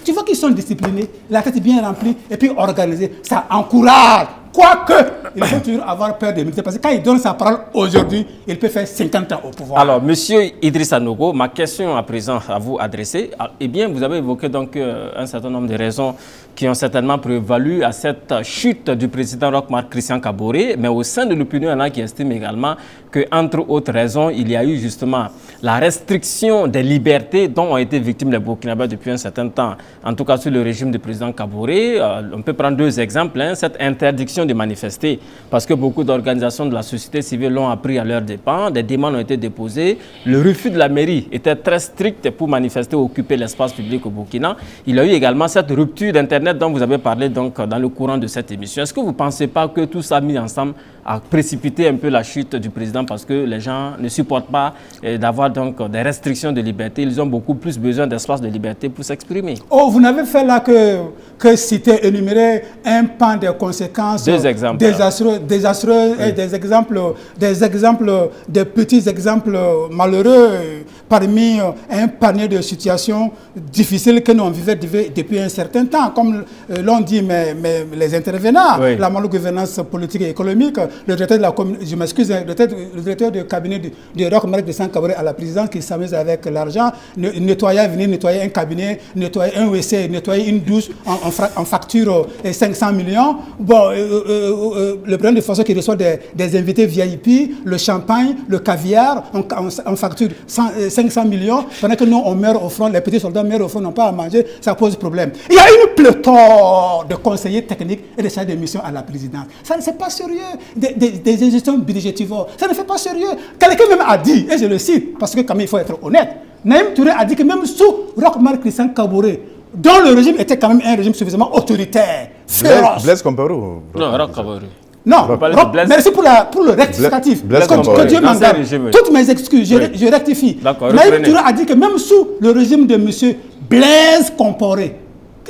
tu vois qu'ils sont disciplinés, la tête bien remplie, et puis organisée. Ça encourage. Quoique, il faut toujours avoir peur des militaires, parce que quand il donne sa parole aujourd'hui, il peut faire 50 ans au pouvoir. Alors, monsieur Idrissa Nogo, ma question à présent à vous adresser. Eh bien, vous avez évoqué donc un certain nombre de raisons qui ont certainement prévalu à cette chute du président Roch-Marc Christian Kaboré, mais au sein de l'opinion, il y en a qui estiment également qu'entre autres raisons, il y a eu justement la restriction des libertés dont ont été victimes les Burkinabés depuis un certain temps, en tout cas sous le régime du président Kaboré. On peut prendre deux exemples, cette interdiction de manifester, parce que beaucoup d'organisations de la société civile l'ont appris à leurs dépens, des demandes ont été déposées, le refus de la mairie était très strict pour manifester, occuper l'espace public au Burkina. Il y a eu également cette rupture d'Internet dont vous avez parlé donc dans le courant de cette émission. Est-ce que vous ne pensez pas que tout ça mis ensemble a précipité un peu la chute du président, parce que les gens ne supportent pas d'avoir donc des restrictions de liberté, ils ont beaucoup plus besoin d'espace de liberté pour s'exprimer? Oh, vous n'avez fait là que citer, énumérer un pan des conséquences désastreuses et des petits exemples malheureux parmi un panier de situations difficiles que nous vivons depuis un certain temps, comme l'ont dit les intervenants, la malgouvernance politique et économique, le directeur de la je m'excuse, le directeur du cabinet de Roch-Marc Christian Kaboré à la présidence qui s'amuse avec l'argent, venir nettoyer un cabinet, nettoyer un WC, nettoyer une douche en facture 500 millions. Bon, le président de Faso qui reçoit des invités VIP, le champagne, le caviar, on facture 500 millions, pendant que nous, on meurt au front, les petits soldats meurent au front, n'ont pas à manger, ça pose problème. Il y a une pléthore de conseillers techniques et de chargés de mission à la présidence. Ça ne c'est pas sérieux. Des gestions budgétivores, ça ne fait pas sérieux. Quelqu'un même a dit, et je le cite, parce que quand même il faut être honnête, Naïm Touré a dit que même sous Roch-Marc Christian Kaboré, dont le régime était quand même un régime suffisamment autoritaire, féroce. Blaise Compaoré. Non, Roch Kaboré. Non, Blaise. merci pour le rectificatif. Blaise que Compaoré. Dieu m'en garde. Régime, oui. Toutes mes excuses, je rectifie. D'accord, Naïm reprenez. Touré a dit que même sous le régime de M. Blaise Compaoré,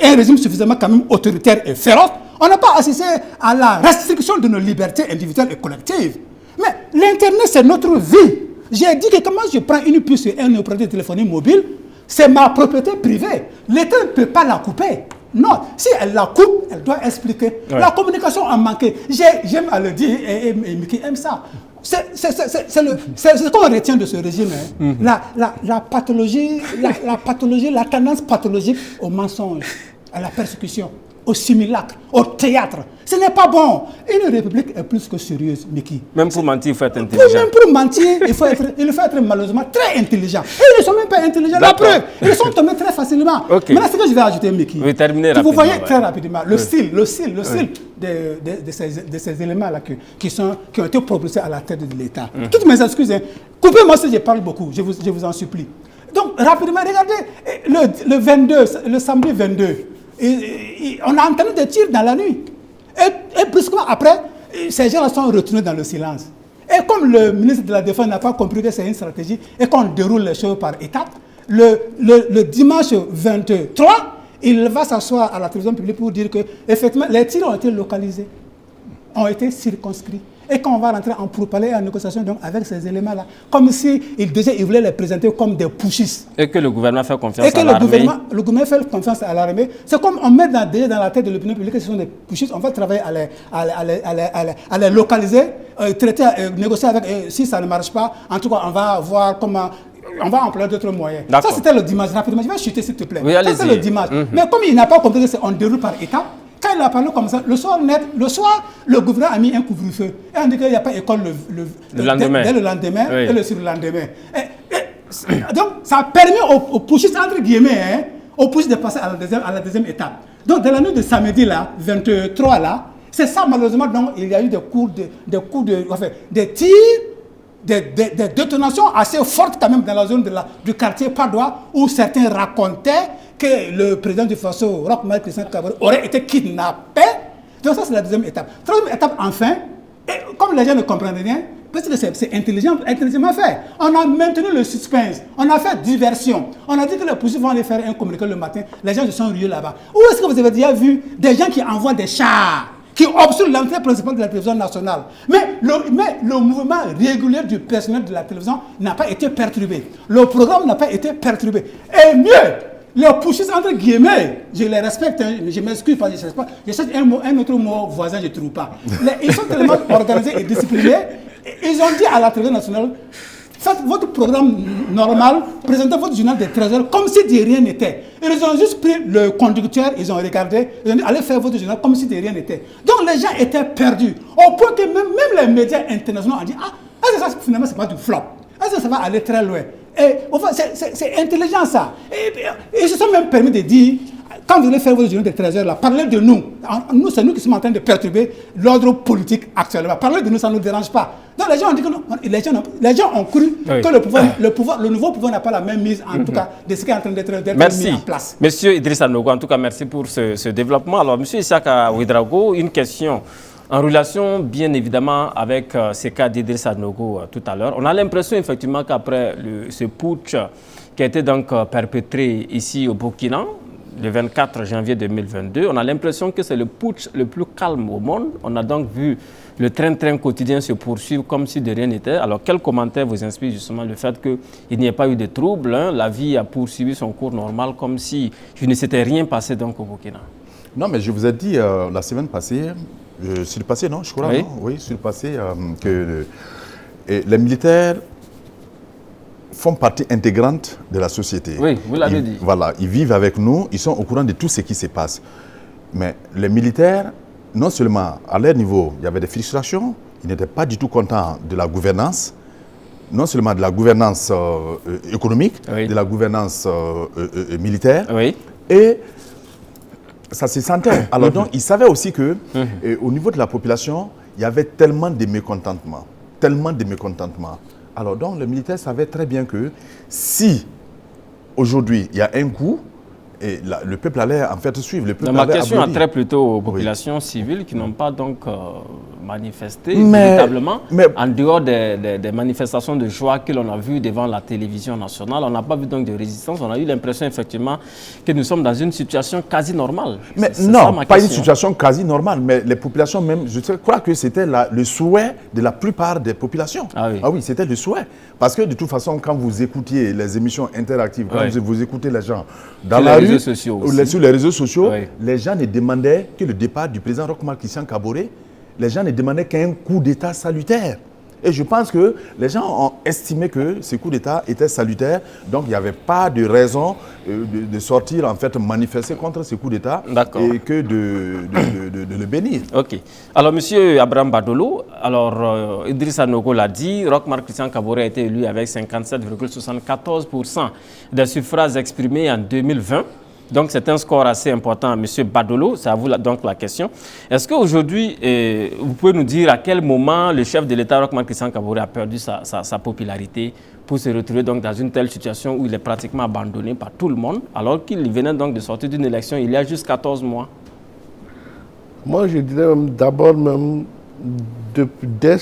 un régime suffisamment quand même autoritaire et féroce, on n'a pas assisté à la restriction de nos libertés individuelles et collectives. Mais l'Internet, c'est notre vie. J'ai dit que comment je prends une puce sur un opérateur de téléphonie mobile, c'est ma propriété privée. L'État ne peut pas la couper. Non, si elle la coupe, elle doit expliquer. Ouais. La communication a manqué. J'aime à le dire et Mickey aime ça. C'est ce qu'on retient de ce régime. Hein. La pathologie, la tendance pathologique au mensonge, à la persécution, au simulacre, au théâtre. Ce n'est pas bon. Une république est plus que sérieuse, Mickey. Même pour mentir, il faut être intelligent. Même pour mentir, il faut être malheureusement très intelligent. Et ils ne sont même pas intelligents. La D'accord. preuve, ils sont tombés très facilement. Ok. Maintenant, ce que je vais ajouter, Mickey. Oui, terminez Vous rapidement, voyez ouais. très rapidement le style de ces éléments-là qui ont été propulsés à la tête de l'État. Toutes mes excuses. Hein. Coupez-moi si je parle beaucoup, je vous en supplie. Donc, rapidement, regardez, le samedi 22, on a entendu des tirs dans la nuit. Et brusquement, après, ces gens-là sont retournés dans le silence. Et comme le ministre de la Défense n'a pas compris que c'est une stratégie et qu'on déroule les choses par étapes, le dimanche 23, il va s'asseoir à la télévision publique pour dire que effectivement les tirs ont été localisés, ont été circonscrits. Et quand on va rentrer en pourparlers et en négociation donc, avec ces éléments-là, comme s'il voulait les présenter comme des pushistes. Et que le gouvernement fait confiance Et que à l'armée. le gouvernement fait confiance à l'armée. C'est comme on met déjà dans la tête de l'opinion publique que ce sont des pushistes. On va travailler à les localiser, traiter, négocier avec. Si ça ne marche pas, en tout cas, on va voir comment. On va employer d'autres moyens. Ça, c'était le dimanche. Rapidement, je vais chuter, s'il te plaît. Oui, ça, c'est le dimanche. Mais comme il n'a pas compris qu'on déroule par étapes, quand il a parlé comme ça, le soir, le gouvernement a mis un couvre-feu. Et on dit qu'il n'y a pas école le lendemain. Dès le lendemain Oui. et le surlendemain. Donc, ça permet aux pushistes, entre guillemets, hein, aux pushistes de passer à la deuxième étape. Donc, dans la nuit de samedi, là, 23, là, c'est ça, malheureusement, donc, il y a eu des tirs, des détonations assez fortes quand même dans la zone du quartier Padoua, où certains racontaient que le président du Faso, Roch Marc Christian Kaboré, aurait été kidnappé. Donc ça, c'est la deuxième étape. Troisième étape, enfin, et comme les gens ne comprennent rien, parce que c'est intelligemment fait. On a maintenu le suspense, on a fait diversion. On a dit que les policiers vont aller faire un communiqué le matin, les gens se sont rués là-bas. Où est-ce que vous avez déjà vu des gens qui envoient des chars, qui obstruent l'entrée principale de la télévision nationale? Mais le mouvement régulier du personnel de la télévision n'a pas été perturbé. Le programme n'a pas été perturbé. Et mieux, les pushistes, entre guillemets, je les respecte, hein, je m'excuse parce que je cherche un autre mot voisin, je ne trouve pas. Ils sont tellement organisés et disciplinés, ils ont dit à la télévision nationale, faites votre programme normal, présentez votre journal de 13 heures comme si de rien n'était. Ils ont juste pris le conducteur, ils ont regardé, ils ont dit allez faire votre journal comme si de rien n'était. Donc les gens étaent perdus, au point que même les médias internationaux ont dit est-ce que ça finalement c'est pas du flop? Est-ce que ça va aller très loin? Et enfin, c'est intelligent ça. Et ils se sont même permis de dire, quand vous allez faire votre journée de 13 heures là, parlez de nous. Nous, c'est nous qui sommes en train de perturber l'ordre politique actuellement. Parlez de nous, ça ne nous dérange pas. Donc les gens ont dit que non, les gens ont cru que le nouveau pouvoir n'a pas la même mise, en tout cas, de ce qui est en train d'être mis en place. Monsieur Idrissa Nogo, en tout cas, merci pour ce développement. Alors, monsieur Issaka Ouedraogo, une question. En relation, bien évidemment, avec ces cas d'Idrissa Nogo tout à l'heure, on a l'impression effectivement qu'après ce putsch qui a été donc perpétré ici au Burkina, le 24 janvier 2022, on a l'impression que c'est le putsch le plus calme au monde. On a donc vu le train-train quotidien se poursuivre comme si de rien n'était. Alors, quel commentaire vous inspire justement le fait qu'il n'y ait pas eu de troubles, hein? La vie a poursuivi son cours normal comme si il ne s'était rien passé donc au Burkina? Non, mais je vous ai dit la semaine passée, sur le passé, non, je crois, oui. Non oui, sur le passé, que les militaires font partie intégrante de la société. Oui, vous l'avez dit. Voilà, ils vivent avec nous, ils sont au courant de tout ce qui se passe. Mais les militaires, non seulement à leur niveau, il y avait des frustrations, ils n'étaient pas du tout contents de la gouvernance, non seulement de la gouvernance économique, oui. de la gouvernance militaire, oui. Et ça se sentait. Alors donc, ils savaient aussi que au niveau de la population, il y avait tellement de mécontentement. Alors donc, les militaires savaient très bien que si aujourd'hui, il y a un coup, Et le peuple allait en fait suivre. Le peuple ma question applaudir. a trait plutôt aux populations civiles qui n'ont pas donc manifesté véritablement. En dehors des manifestations de joie que l'on a vues devant la télévision nationale, on n'a pas vu donc de résistance. On a eu l'impression effectivement que nous sommes dans une situation quasi normale. Mais non, pas une situation quasi normale, mais les populations même, je crois que c'était le souhait de la plupart des populations. Ah oui, c'était le souhait. Parce que de toute façon, quand vous écoutiez les émissions interactives, quand vous écoutez les gens dans la rue, sur les réseaux sociaux, les gens ne demandaient que le départ du président Roch-Marc Christian Kaboré. Les gens ne demandaient qu'un coup d'État salutaire. Et je pense que les gens ont estimé que ce coup d'État était salutaire. Donc, il n'y avait pas de raison de sortir, en fait, manifester contre ce coup d'État et que de le bénir. OK. Alors, M. Abraham Badolo, alors Idrissa Nogo l'a dit, Roch-Marc Christian Kaboré a été élu avec 57,74% des suffrages exprimés en 2020. Donc, c'est un score assez important. Monsieur Badolo, c'est à vous donc la question. Est-ce qu'aujourd'hui, vous pouvez nous dire à quel moment le chef de l'État, Roch-Marc Christian Kaboré, a perdu sa popularité pour se retrouver donc dans une telle situation où il est pratiquement abandonné par tout le monde, alors qu'il venait donc de sortir d'une élection il y a juste 14 mois? Moi, je dirais d'abord dès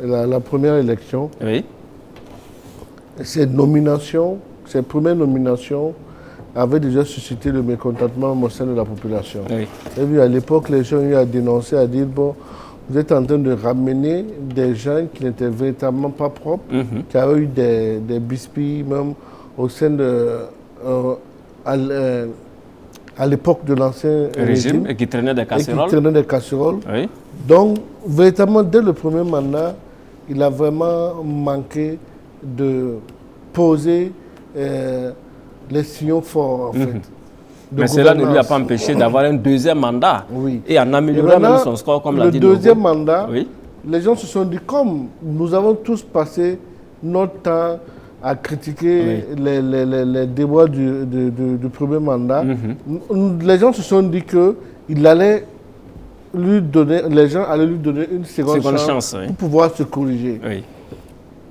la première élection, ses premières nominations, avait déjà suscité le mécontentement au sein de la population. Et puis à l'époque, les gens ont eu à dénoncer, à dire, bon, vous êtes en train de ramener des gens qui n'étaient véritablement pas propres, qui avaient eu des bisbilles même au sein de... à l'époque de l'ancien régime. Et qui traînaient des casseroles. Donc, véritablement, dès le premier mandat, il a vraiment manqué de poser les signaux forts, en fait. Mais cela ne lui a pas empêché d'avoir un deuxième mandat et en améliorant même son score, comme l'a dit le deuxième mandat, les gens se sont dit, comme nous avons tous passé notre temps à critiquer les déboires du premier mandat, les gens se sont dit qu'il allait les gens allaient lui donner une seconde chance pour pouvoir se corriger.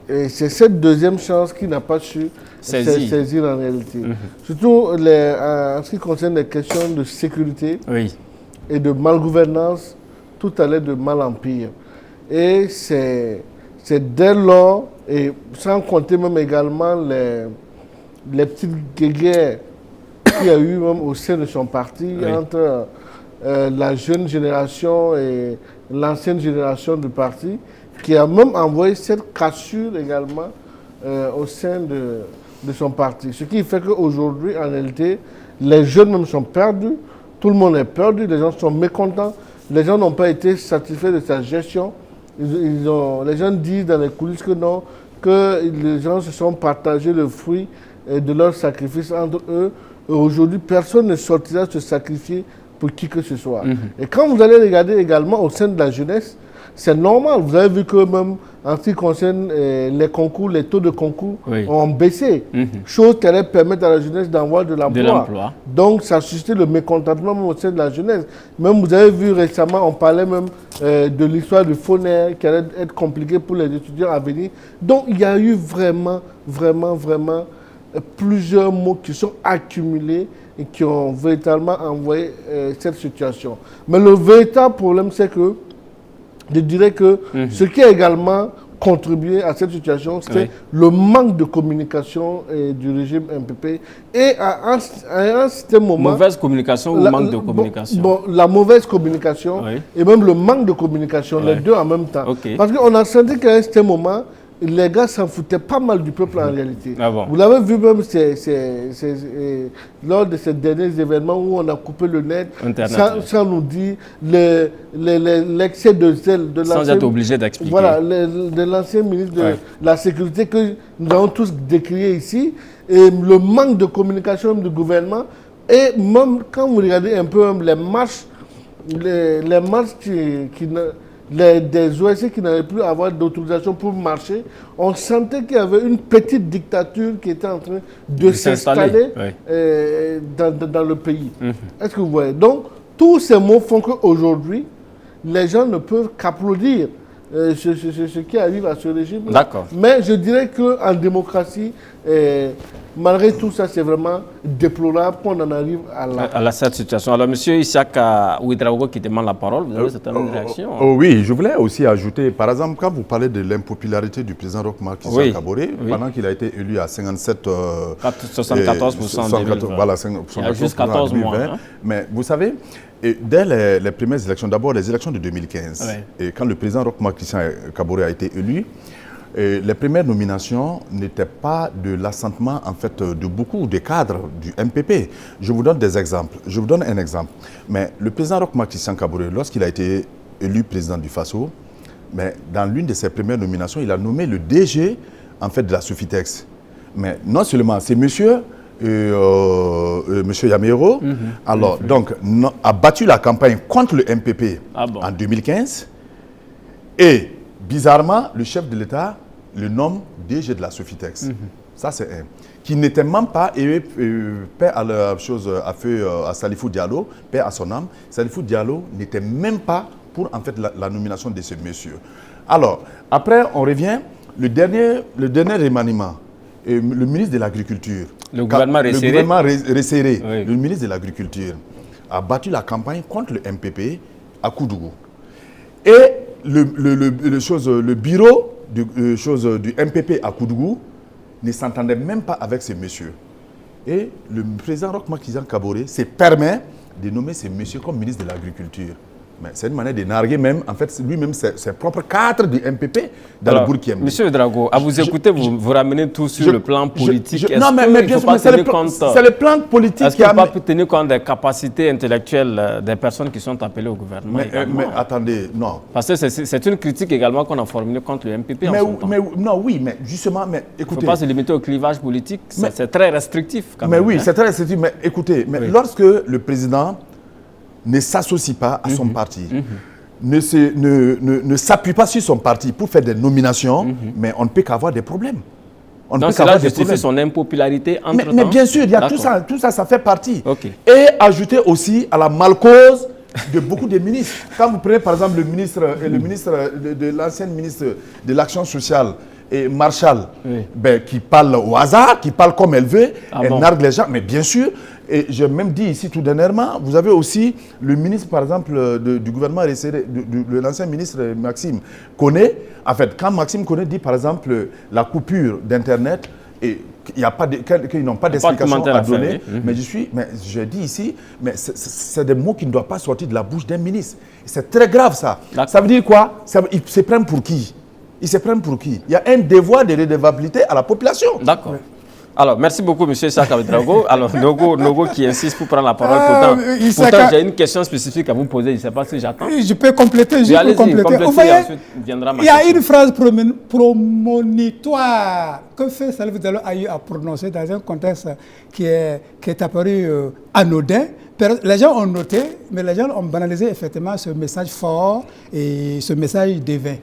Et c'est cette deuxième chance qu'il n'a pas su saisir en réalité. Surtout en ce qui concerne les questions de sécurité et de malgouvernance, tout allait de mal en pire. Et c'est dès lors, et sans compter même également les petites guerres qu'il y a eu même au sein de son parti entre la jeune génération et l'ancienne génération du parti, qui a même envoyé cette cassure également au sein de son parti. Ce qui fait qu'aujourd'hui, en réalité, les jeunes même sont perdus, tout le monde est perdu, les gens sont mécontents, les gens n'ont pas été satisfaits de sa gestion. Les gens disent dans les coulisses que non, que les gens se sont partagés le fruit de leur sacrifice entre eux. Aujourd'hui, personne ne sortira se sacrifier pour qui que ce soit. Et quand vous allez regarder également au sein de la jeunesse, c'est normal. Vous avez vu que même en ce qui concerne les concours, les taux de concours ont baissé. Chose qui allait permettre à la jeunesse d'avoir de l'emploi. Donc ça a suscité le mécontentement même au sein de la jeunesse. Même vous avez vu récemment, on parlait même de l'histoire du FONER qui allait être compliqué pour les étudiants à venir. Donc il y a eu vraiment plusieurs mots qui sont accumulés et qui ont véritablement envoyé cette situation. Mais le véritable problème, c'est que je dirais que ce qui a également contribué à cette situation, c'est le manque de communication du régime MPP. Et à un certain moment... Mauvaise communication ou manque de communication? La mauvaise communication et même le manque de communication, les deux en même temps. Parce qu'on a senti qu'à un certain moment, les gars s'en foutaient pas mal du peuple en réalité. Vous l'avez vu même lors de ces derniers événements où on a coupé le net sans nous dire l'excès de zèle de sans être obligé d'expliquer. Voilà, de l'ancien ministre de la Sécurité que nous avons tous décrié ici, et le manque de communication du gouvernement, et même quand vous regardez un peu même les marches des OSC qui n'avaient plus à avoir d'autorisation pour marcher, on sentait qu'il y avait une petite dictature qui était en train de s'installer dans le pays. Est-ce que vous voyez? Donc, tous ces mots font qu'aujourd'hui, les gens ne peuvent qu'applaudir ce qui arrive à ce régime. D'accord. Mais je dirais qu'en démocratie, malgré tout ça, c'est vraiment déplorable qu'on en arrive à cette situation. Alors, M. Issaka Ouedraogo qui demande la parole, vous avez certaines réactions. Oui, je voulais aussi ajouter, par exemple, quand vous parlez de l'impopularité du président Roch Marc Christian Kaboré, pendant qu'il a été élu à 74%, voilà, il y a juste 14 mois. Hein? Mais vous savez, dès les premières élections, d'abord les élections de 2015, et quand le président Roch Marc Christian Kaboré a été élu, les premières nominations n'étaient pas de l'assentement en fait de beaucoup de cadres du MPP. Je vous donne des exemples. Je vous donne un exemple. Mais le président Roch Marc Christian Kaboré, lorsqu'il a été élu président du Faso, mais dans l'une de ses premières nominations, il a nommé le DG en fait de la Sofitex. Mais non seulement c'est monsieur Yamero, alors donc a battu la campagne contre le MPP en 2015 et bizarrement, le chef de l'État le nomme DG de la Sofitex. Ça, c'est un. Qui n'était même pas, paix à la chose, à Salifou Diallo, paix à son âme. Salifou Diallo n'était même pas pour en fait la nomination de ce monsieur. Alors, après, on revient, le dernier remaniement, le ministre de l'Agriculture. Le gouvernement resserré. Le ministre de l'Agriculture a battu la campagne contre le MPP à Koudougou. Et le bureau du MPP à Koudougou ne s'entendait même pas avec ces messieurs. Et le président Roch Marc Christian Kaboré se permet de nommer ces messieurs comme ministre de l'Agriculture. Mais c'est une manière de narguer même, en fait, lui-même, ses propres cadres du MPP dans le Bourg-Kiembe. Monsieur Ouedraogo, à vous écouter, vous ramenez tout sur le plan politique. Non, mais bien sûr, c'est le plan politique qui a... Est-ce qu'il ne faut pas tenir compte des capacités intellectuelles des personnes qui sont appelées au gouvernement? Mais attendez, non. Parce que c'est une critique également qu'on a formulée contre le MPP en son temps. Mais justement, écoutez... Il ne faut pas se limiter au clivage politique, c'est très restrictif quand même. Mais oui, c'est très restrictif, mais écoutez, lorsque le président ne s'associe pas à son parti, ne s'appuie pas sur son parti pour faire des nominations, mais on ne peut qu'avoir des problèmes. Donc cela justifie son impopularité entre-temps. Mais bien sûr, il y a tout ça, ça fait partie. Et ajouter aussi à la malcause de beaucoup de ministres. Quand vous prenez par exemple le ministre de l'ancien ministre de l'Action sociale, et Marshall, qui parle au hasard, qui parle comme elle veut, elle nargue les gens, mais bien sûr, et j'ai même dit ici tout dernièrement, vous avez aussi le ministre, par exemple, du gouvernement resserré, de l'ancien ministre Maxime Koné. En fait, quand Maxime Koné dit, par exemple, la coupure d'Internet, et qu'ils n'ont pas d'explication à donner, mais je dis ici, mais c'est des mots qui ne doivent pas sortir de la bouche d'un ministre. C'est très grave ça. Ça veut dire quoi? Ils se prennent pour qui? Ils se prennent pour qui? Il y a un devoir de redevabilité à la population. D'accord. Alors, merci beaucoup, M. Issaka Ouedraogo. Alors, Nogo qui insiste pour prendre la parole. Pourtant j'ai une question spécifique à vous poser. Je ne sais pas si j'attends. Je peux compléter. Vous voyez, il y a une phrase prémonitoire que fait Salifou Diallo a eu à prononcer dans un contexte qui est apparu anodin. Les gens ont noté, mais les gens ont banalisé effectivement ce message fort et ce message divin.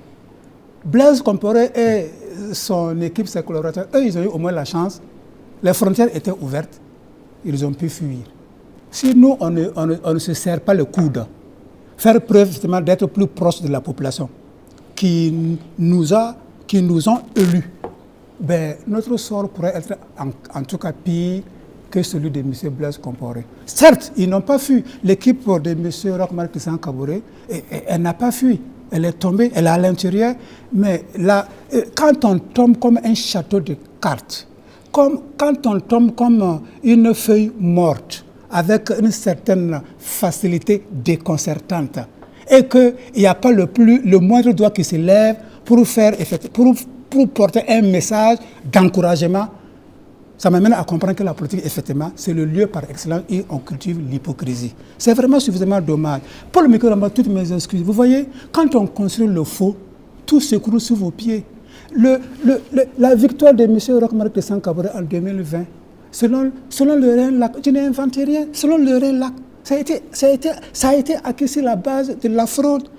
Blaise Compaoré et son équipe, ses collaborateurs, eux, ils ont eu au moins la chance. Les frontières étaient ouvertes, ils ont pu fuir. Si nous, on ne se serre pas le coude, faire preuve justement d'être plus proche de la population qui nous ont élus, notre sort pourrait être en tout cas pire que celui de M. Blaise Compaoré. Certes, ils n'ont pas fui. L'équipe de M. Roch Marc Christian Kaboré, elle n'a pas fui. Elle est tombée, elle est à l'intérieur. Mais là, quand on tombe comme un château de cartes, quand on tombe comme une feuille morte, avec une certaine facilité déconcertante, et qu'il n'y a pas le moindre doigt qui se lève pour porter un message d'encouragement, ça m'amène à comprendre que la politique, effectivement, c'est le lieu par excellence où on cultive l'hypocrisie. C'est vraiment suffisamment dommage. Paul Mikoramba, toutes mes excuses. Vous voyez, quand on construit le faux, tout s'écroule sous vos pieds. La victoire de M. Roch Marc Christian Kaboré en 2020, selon le RENLAC, je n'ai inventé rien, selon le RENLAC, ça a été acquis sur la base de la fraude.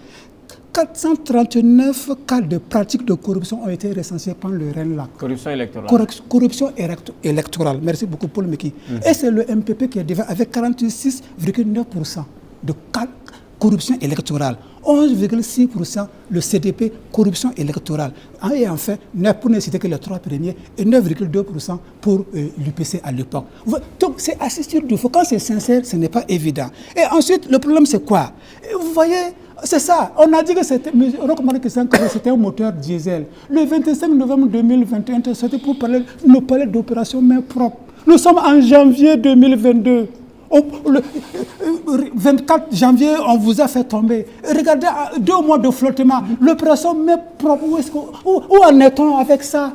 439 cas de pratiques de corruption ont été recensés par le RENLAC. Corruption électorale. Corruption électorale. Merci beaucoup, Paul Meki. Et c'est le MPP qui est devant avec 46,9% de corruption électorale. 11,6% le CDP, corruption électorale. Et enfin, pour ne citer que les 3 premiers, et 9,2% pour l'UPC à l'époque. Donc c'est assez sûr du faux. Quand c'est sincère, ce n'est pas évident. Et ensuite, le problème c'est quoi? Vous voyez, c'est ça. On a dit que c'était un moteur diesel. Le 25 novembre 2021, c'était pour nous parler d'opération main propre. Nous sommes en janvier 2022. Le 24 janvier, on vous a fait tomber. Regardez, 2 mois de flottement. L'opération main propre, où en est-on avec ça?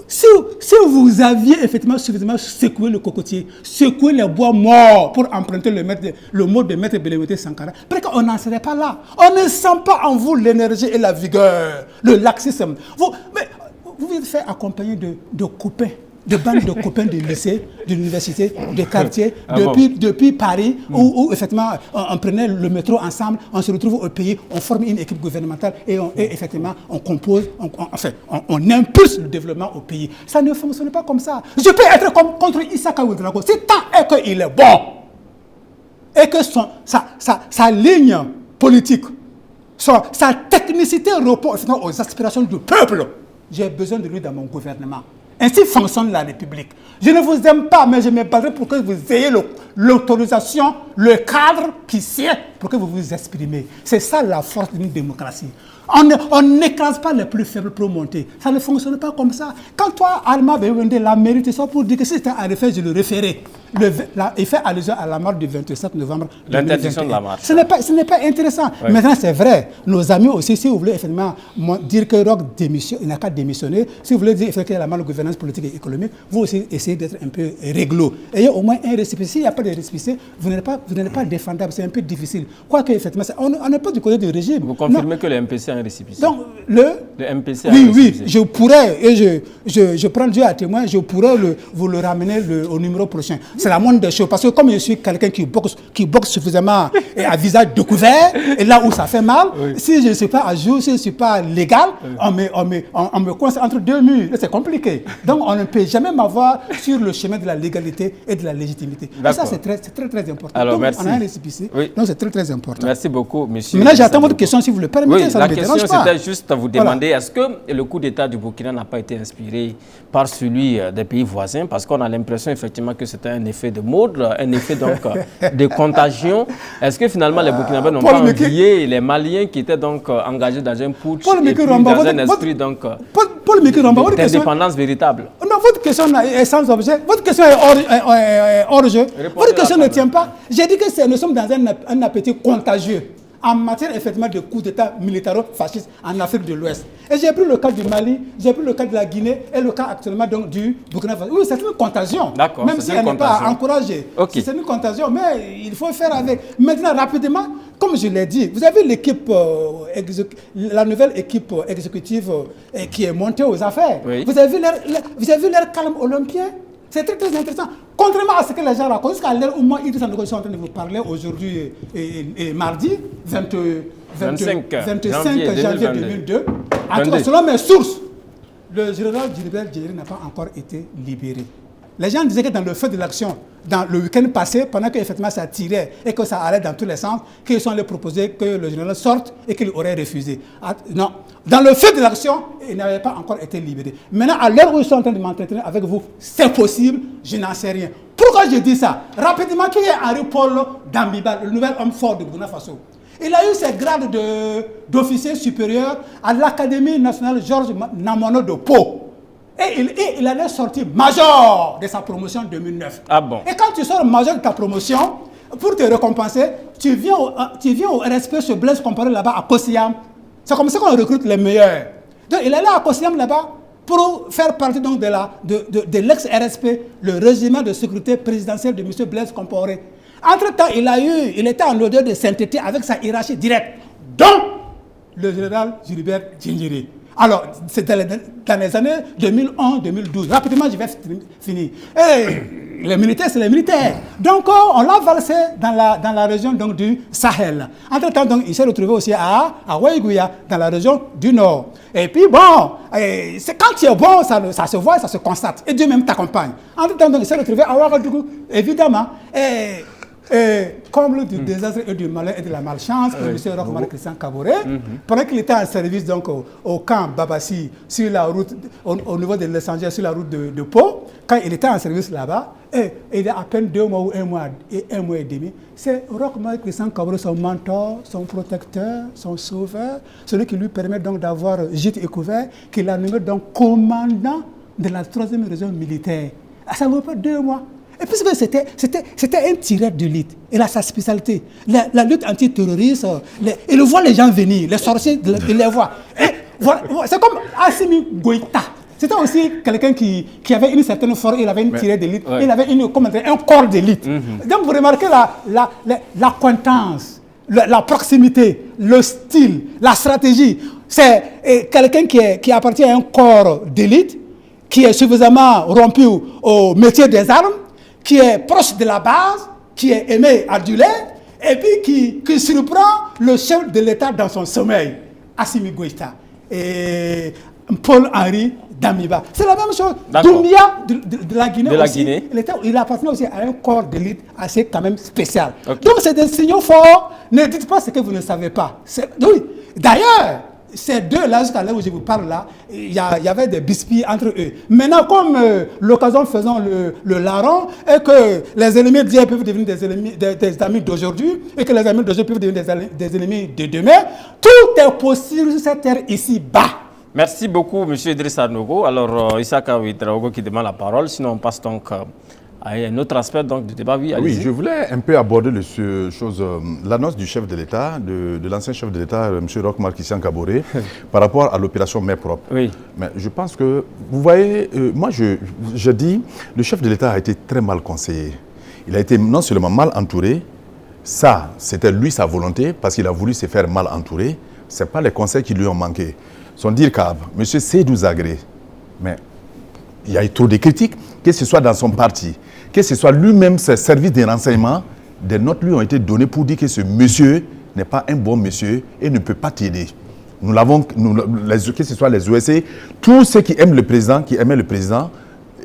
Si vous aviez effectivement suffisamment secoué le cocotier, secoué les bois morts pour emprunter le mot de Maître Bélémoté Sankara, peut-être qu'on n'en serait pas là. On ne sent pas en vous l'énergie et la vigueur, le laxisme. Mais vous êtes fait accompagner de copains, de bandes de copains de lycée, de l'université, de quartier, depuis Paris, où effectivement on prenait le métro ensemble, on se retrouve au pays, on forme une équipe gouvernementale et effectivement on compose, on impulse le développement au pays. Ça ne fonctionne pas comme ça. Je peux être contre Issaka Ouedraogo, c'est tant qu'il est bon et que sa ligne politique, sa technicité répond aux aspirations du peuple. J'ai besoin de lui dans mon gouvernement. Ainsi fonctionne la République. Je ne vous aime pas, mais je me battrai pour que vous ayez l'autorisation, le cadre qui sied pour que vous vous exprimez. C'est ça la force d'une démocratie. On n'écrase pas les plus faibles pour monter. Ça ne fonctionne pas comme ça. Quand toi, Alma Bewende, la mérite, c'est pour dire que si c'était un référé, je le référais. Il fait allusion à la marche du 27 novembre 2021. L'interdiction de la marche. Ce n'est pas intéressant. Oui. Maintenant, c'est vrai. Nos amis aussi, si vous voulez effectivement dire que Roch n'a qu'à démissionner, si vous voulez dire qu'il y a la malgouvernance politique et économique, vous aussi essayez d'être un peu réglo. Ayez au moins un récépissé. S'il n'y a pas de récépissé, vous n'êtes pas défendable. C'est un peu difficile. Quoique, effectivement, on n'est pas du côté du régime. Vous confirmez que le MPC a un récépissé? Donc, le MPC a un récépissé. Oui, je pourrais, et je prends Dieu à témoin, je pourrais vous le ramener au numéro prochain. C'est la moindre des choses. Parce que comme je suis quelqu'un qui boxe suffisamment et à visage découvert, et là où ça fait mal, si je ne suis pas à jour, si je ne suis pas légal, on me coince entre 2 murs. C'est compliqué. Donc on ne peut jamais m'avoir sur le chemin de la légalité et de la légitimité. Et ça, c'est très important. Alors, donc, merci. On a un récépissé. Oui. Donc c'est très important. Merci beaucoup, monsieur. Maintenant, j'attends votre question si vous le permettez. Oui, ça la ne me question, dérange pas. c'était juste à vous demander, est-ce que le coup d'État du Burkina n'a pas été inspiré par celui des pays voisins? Parce qu'on a l'impression effectivement que c'était un effet de mode, un effet donc de contagion. Est-ce que finalement les Burkinabés n'ont pas envié les Maliens qui étaient donc engagés dans un putsch et puis dans un esprit donc d'indépendance véritable? Non, votre question est sans objet. Votre question est hors jeu. Votre question ne tient pas. J'ai dit que nous sommes dans un appétit contagieux en matière effectivement de coups d'État militaro-fascistes en Afrique de l'Ouest. Et j'ai pris le cas du Mali, j'ai pris le cas de la Guinée et le cas actuellement donc du Burkina Faso. Oui, c'est une contagion. D'accord. Même si elle n'est pas encouragée. Okay. C'est une contagion, mais il faut faire avec. Maintenant, rapidement, comme je l'ai dit, vous avez l'équipe, la nouvelle équipe exécutive qui est montée aux affaires. Oui. Vous avez vu leur calme olympien? C'est très intéressant. Contrairement à ce que les gens racontent, jusqu'à l'heure où moi, ils sont en train de vous parler aujourd'hui et mardi, 25 janvier 2002. En tout cas, selon mes sources, le général Djilibert Diéry n'a pas encore été libéré. Les gens disaient que dans le feu de l'action, dans le week-end passé, pendant qu'effectivement ça tirait et que ça allait dans tous les sens, qu'ils sont allés proposer que le général sorte et qu'il aurait refusé. Non. Dans le feu de l'action, il n'avait pas encore été libéré. Maintenant, à l'heure où je suis en train de m'entretenir avec vous, c'est possible, je n'en sais rien. Pourquoi je dis ça? Rapidement, qui est Henri Paul Damiba, le nouvel homme fort de Burkina Faso? Il a eu ses grades d'officier supérieur à l'Académie nationale Georges Namono de Pau. Et il allait sortir major de sa promotion 2009. Ah bon? Et quand tu sors major de ta promotion, pour te récompenser, tu viens au RSP chez Blaise Compaoré là-bas à Kosiam. C'est comme ça qu'on recrute les meilleurs. Donc il allait à Kosiam là-bas pour faire partie donc de l'ex-RSP, le régiment de sécurité présidentielle de M. Blaise Compaoré. Entre-temps, il était en odeur de sainteté avec sa hiérarchie directe, dont le général Djilibert Diéry. Alors, c'était dans les années 2011-2012. Rapidement, je vais finir. Et les militaires, c'est les militaires. Donc, on l'a valsé dans la région donc, du Sahel. Entre-temps, donc, il s'est retrouvé aussi à Waïgouya, dans la région du Nord. Et puis, bon, quand tu es bon, ça se voit, ça se constate. Et Dieu même t'accompagne. Entre-temps, donc, il s'est retrouvé à Ouagadougou, évidemment. Et comble du désastre et du malheur et de la malchance, M. Roch-Marc Christian Kaboré, pendant qu'il était en service donc, au camp Babassi, sur la route, au niveau de l'Essanger, sur la route de Pau, quand il était en service là-bas, et il y a à peine 2 mois ou 1 mois et demi, c'est Roch-Marc Christian Kaboré, son mentor, son protecteur, son sauveur, celui qui lui permet donc d'avoir gîte et couvert, qui l'a nommé donc commandant de la 3e région militaire. Ça ne vaut pas 2 mois. Et puis c'était un tireur d'élite. Il a sa spécialité. La lutte antiterroriste, il voit les gens venir, les sorciers, il les voit. Voilà, c'est comme Assimi Goïta. C'était aussi quelqu'un qui avait une certaine force, il avait une tireur d'élite, il avait un corps d'élite. Donc vous remarquez la cointance, la proximité, le style, la stratégie. C'est quelqu'un qui appartient à un corps d'élite, qui est suffisamment rompu au métier des armes, qui est proche de la base, qui est aimé, adulé, et puis qui surprend le chef de l'État dans son sommeil, Assimi Goïta. Et Paul-Henri Damiba. C'est la même chose. Doumbia de la Guinée aussi. Il appartient aussi à un corps d'élite assez quand même spécial. Okay. Donc c'est des signaux forts. Ne dites pas ce que vous ne savez pas. Oui. D'ailleurs, ces deux-là, jusqu'à l'heure où je vous parle là, il y avait des bisbilles entre eux. Maintenant, comme l'occasion faisant le larron, et que les ennemis d'hier peuvent devenir des amis d'aujourd'hui, et que les amis d'aujourd'hui peuvent devenir des ennemis de demain, tout est possible sur cette terre ici-bas. Merci beaucoup, M. Idrissa Nogo. Alors, Issaka Ouedraogo qui demande la parole. Sinon, on passe donc à un autre aspect donc, du débat. Oui, je voulais un peu aborder l'annonce du chef de l'État, de l'ancien chef de l'État, M. Roch-Marc Christian Kaboré, par rapport à l'opération Main propre. Oui. Mais je pense que, vous voyez, moi je dis, le chef de l'État a été très mal conseillé. Il a été non seulement mal entouré, ça, c'était lui sa volonté, parce qu'il a voulu se faire mal entourer. Ce n'est pas les conseils qui lui ont manqué. Son DIRCAB, M. Seydou Zagré, mais il y a eu trop de critiques, que ce soit dans son parti, que ce soit lui-même, ses services de renseignement, des notes lui ont été données pour dire que ce monsieur n'est pas un bon monsieur et ne peut pas t'aider. Nous l'avons, que ce soit les OSC, tous ceux qui aiment le président, qui aimaient le président,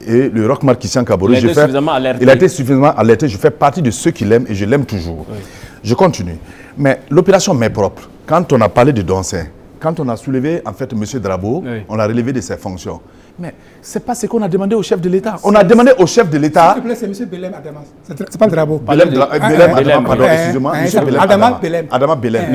et le Roch-Marc Christian Kaboré, il a été suffisamment alerté, je fais partie de ceux qui l'aiment et je l'aime toujours. Oui. Je continue. Mais l'opération Main propre, quand on a parlé de Doncin, quand on a soulevé, en fait, M. Drabo, on l'a relevé de ses fonctions. Mais ce n'est pas ce qu'on a demandé au chef de l'État. On a demandé au chef de l'État... S'il te plaît, c'est M. Belem Adamas. Ce n'est pas Drabo. Belem Adamas, pardon, excusez-moi. Adama Belem.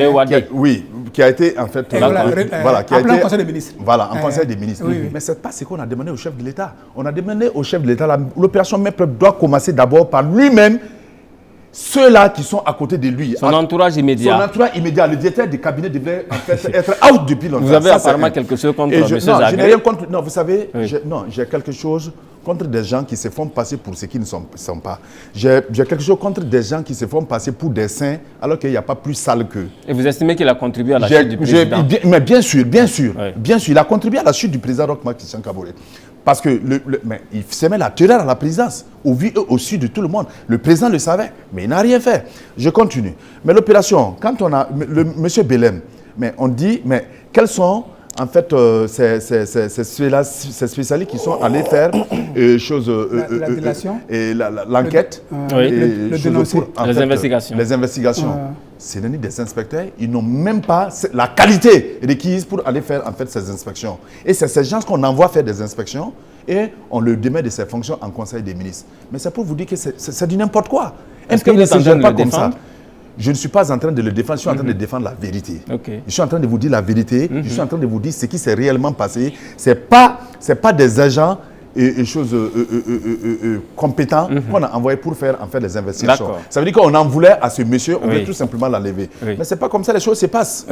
Oui, qui a été, en fait... Voilà, qui a été... en Conseil des ministres. Voilà, en Conseil des ministres. Mais ce n'est pas ce qu'on a demandé au chef de l'État. On a demandé au chef de l'État, l'opération Main propre doit commencer d'abord par lui-même, ceux-là qui sont à côté de lui. Son entourage immédiat. Son entourage immédiat. Le directeur du cabinet devait en fait être out depuis longtemps. Vous avez apparemment quelque chose contre M. Zagré? Non, je n'ai rien contre... Non, vous savez, j'ai quelque chose contre des gens qui se font passer pour ce qu'ils ne sont pas. J'ai quelque chose contre des gens qui se font passer pour des saints alors qu'il n'y a pas plus sale qu'eux. Et vous estimez qu'il a contribué à la chute du président? Mais bien sûr, il a contribué à la chute du président Roch-Marc Christian Kaboré. Parce que mais il semait la terreur à la présidence, au vu et au su de tout le monde. Le président le savait, mais il n'a rien fait. Je continue. Mais l'opération, quand on a... M. Belem, mais on dit, mais quels sont en fait ces spécialistes qui sont allés faire la délation et l'enquête, les investigations. Les investigations. C'est des inspecteurs, ils n'ont même pas la qualité requise pour aller faire en fait ces inspections. Et c'est ces gens qu'on envoie faire des inspections et on le démet de ses fonctions en Conseil des ministres. Mais c'est pour vous dire que c'est du n'importe quoi. Est-ce que vous êtes en train de le défendre? Je ne suis pas en train de le défendre, je suis en train de défendre la vérité. Je suis en train de vous dire la vérité, je suis en train de vous dire ce qui s'est réellement passé. Ce n'est pas des agents et choses compétents qu'on a envoyés pour faire en fait des investigations. Ça veut dire qu'on en voulait à ce monsieur, on veut tout simplement l'enlever. Mais ce n'est pas comme ça les choses se passent.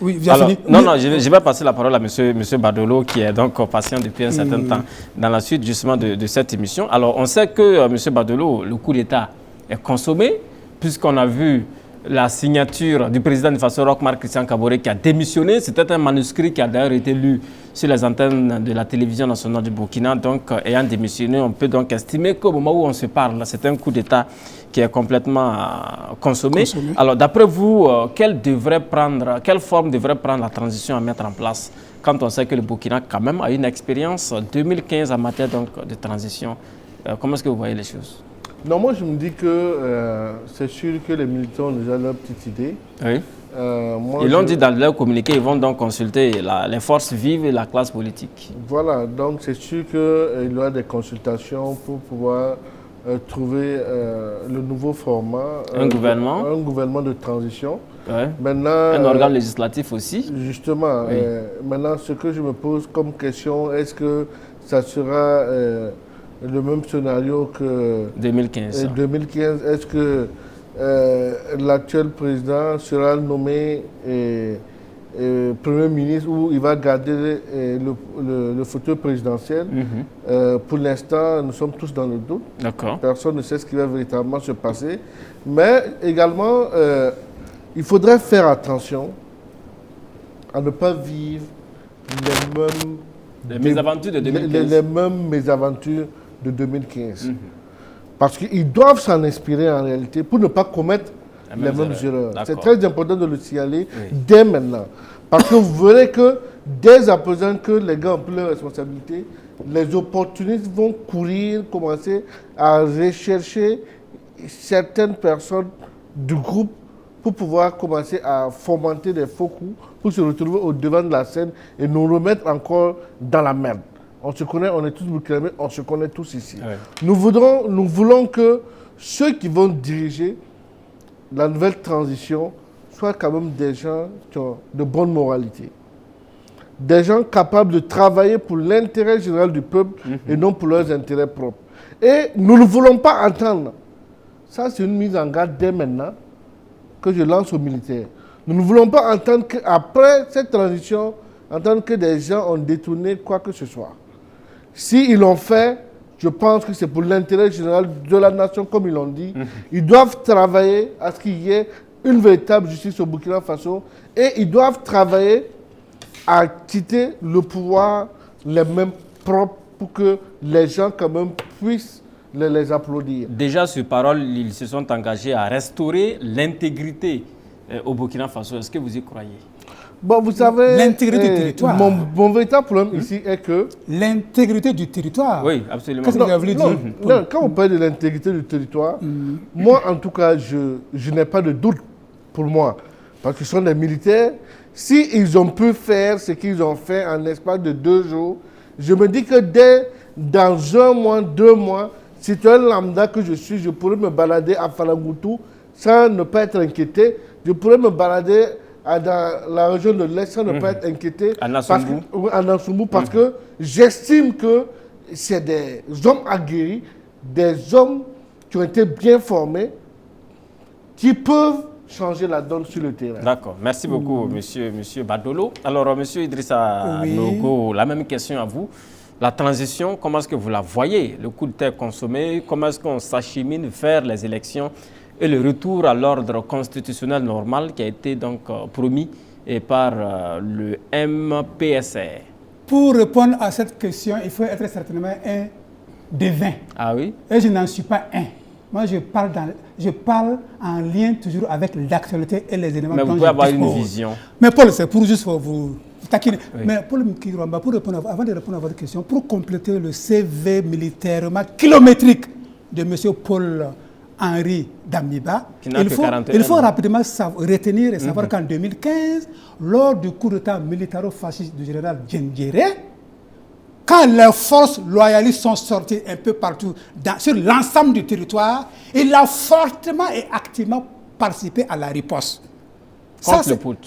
Oui, alors, non, je vais passer la parole à M. Badolo, qui est donc patient depuis un certain temps dans la suite justement de cette émission. Alors, on sait que M. Badolo, le coup d'État est consommé, puisqu'on a vu la signature du président de façon Roch-Marc Christian Kaboré qui a démissionné. C'était un manuscrit qui a d'ailleurs été lu sur les antennes de la télévision nationale du Burkina. Donc, ayant démissionné, on peut donc estimer qu'au moment où on se parle, c'est un coup d'État qui est complètement consommé. Alors, d'après vous, quelle forme devrait prendre la transition à mettre en place quand on sait que le Burkina, quand même, a une expérience 2015 en matière donc, de transition? Comment est-ce que vous voyez les choses? Non, moi je me dis que c'est sûr que les militants ont déjà leur petite idée. Oui. Ils l'ont dit dans leur communiqué, ils vont donc consulter les forces vives et la classe politique. Voilà, donc c'est sûr qu'il y aura des consultations pour pouvoir trouver le nouveau format. Un gouvernement. Un gouvernement de transition. Ouais. Maintenant, un organe législatif aussi. Justement, oui. Maintenant ce que je me pose comme question, est-ce que ça sera le même scénario que 2015. 2015, est-ce que l'actuel président sera nommé Premier ministre ou il va garder le fauteuil présidentiel? Pour l'instant, nous sommes tous dans le doute. Personne ne sait ce qui va véritablement se passer. Mais également, il faudrait faire attention à ne pas vivre les mésaventures de 2015. Les mêmes mésaventures de 2015. Parce qu'ils doivent s'en inspirer en réalité pour ne pas commettre les mêmes erreurs. C'est très important de le signaler dès maintenant. Parce que vous verrez que dès à présent que les gars ont pris leurs responsabilités, les opportunistes vont courir, commencer à rechercher certaines personnes du groupe pour pouvoir commencer à fomenter des faux coups, pour se retrouver au devant de la scène et nous remettre encore dans la merde. On se connaît, on est tous burkinabés, on se connaît tous ici. Ouais. Nous voulons que ceux qui vont diriger la nouvelle transition soient quand même des gens qui ont de bonne moralité. Des gens capables de travailler pour l'intérêt général du peuple et non pour leurs intérêts propres. Et nous ne voulons pas entendre. Ça, c'est une mise en garde dès maintenant que je lance aux militaires. Nous ne voulons pas entendre qu'après cette transition, entendre que des gens ont détourné quoi que ce soit. S'ils l'ont fait, je pense que c'est pour l'intérêt général de la nation, comme ils l'ont dit. Ils doivent travailler à ce qu'il y ait une véritable justice au Burkina Faso et ils doivent travailler à quitter le pouvoir les mêmes propres pour que les gens quand même puissent les applaudir. Déjà sur parole, ils se sont engagés à restaurer l'intégrité au Burkina Faso. Est-ce que vous y croyez? Bon, vous savez, l'intégrité du territoire. Mon véritable problème ici est que... L'intégrité du territoire. Oui, absolument. Qu'est-ce que vous voulez dire? Non, quand on parle de l'intégrité du territoire, moi, en tout cas, je n'ai pas de doute pour moi. Parce qu'ils sont des militaires. S'ils ont pu faire ce qu'ils ont fait en l'espace de 2 jours, je me dis que dans 1 mois, 2 mois, citoyen lambda que je suis, je pourrais me balader à Falangoutou sans ne pas être inquiété. Je pourrais me balader dans la région de l'Est sans ne pas être inquiété. À Nassoumbou. Parce que j'estime que c'est des hommes aguerris, des hommes qui ont été bien formés, qui peuvent changer la donne sur le terrain. D'accord. Merci beaucoup, monsieur Badolo. Alors, monsieur Idrissa Nogo, la même question à vous. La transition, comment est-ce que vous la voyez? Le coup de terre consommé, comment est-ce qu'on s'achemine vers les élections et le retour à l'ordre constitutionnel normal qui a été donc promis par le MPSR? Pour répondre à cette question, il faut être certainement un des 20. Ah oui? Et je n'en suis pas un. Moi, je parle en lien toujours avec l'actualité et les éléments. Mais vous pouvez avoir une vision. Mais Paul, c'est pour juste vous taquiner. Oui. Mais Paul Mkiramba, avant de répondre à votre question, pour compléter le CV militairement kilométrique de M. Paul-Henri Damiba, il faut rapidement retenir et savoir qu'en 2015, lors du coup d'État militaro-fasciste du général Djendjere, quand les forces loyalistes sont sorties un peu partout sur l'ensemble du territoire, il a fortement et activement participé à la riposte.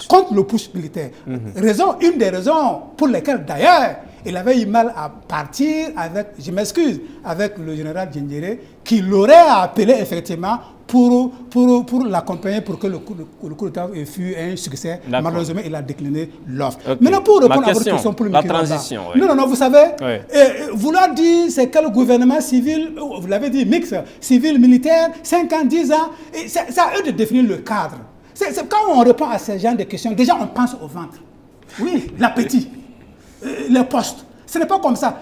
Contre le putsch militaire. Une des raisons pour lesquelles, d'ailleurs, il avait eu mal à partir avec, je m'excuse, avec le général Djendjere, qui l'aurait appelé effectivement pour l'accompagner pour que le coup d'État fût un succès. Malheureusement, il a décliné l'offre. Okay. Maintenant, pour répondre à votre question, pour la transition. Oui. Non, vous savez, vouloir dire c'est quel gouvernement civil, vous l'avez dit, mix, civil, militaire, 5 ans, 10 ans, c'est à eux de définir le cadre. C'est quand on répond à ces genres de questions, déjà on pense au ventre. Oui, l'appétit, les postes. Ce n'est pas comme ça.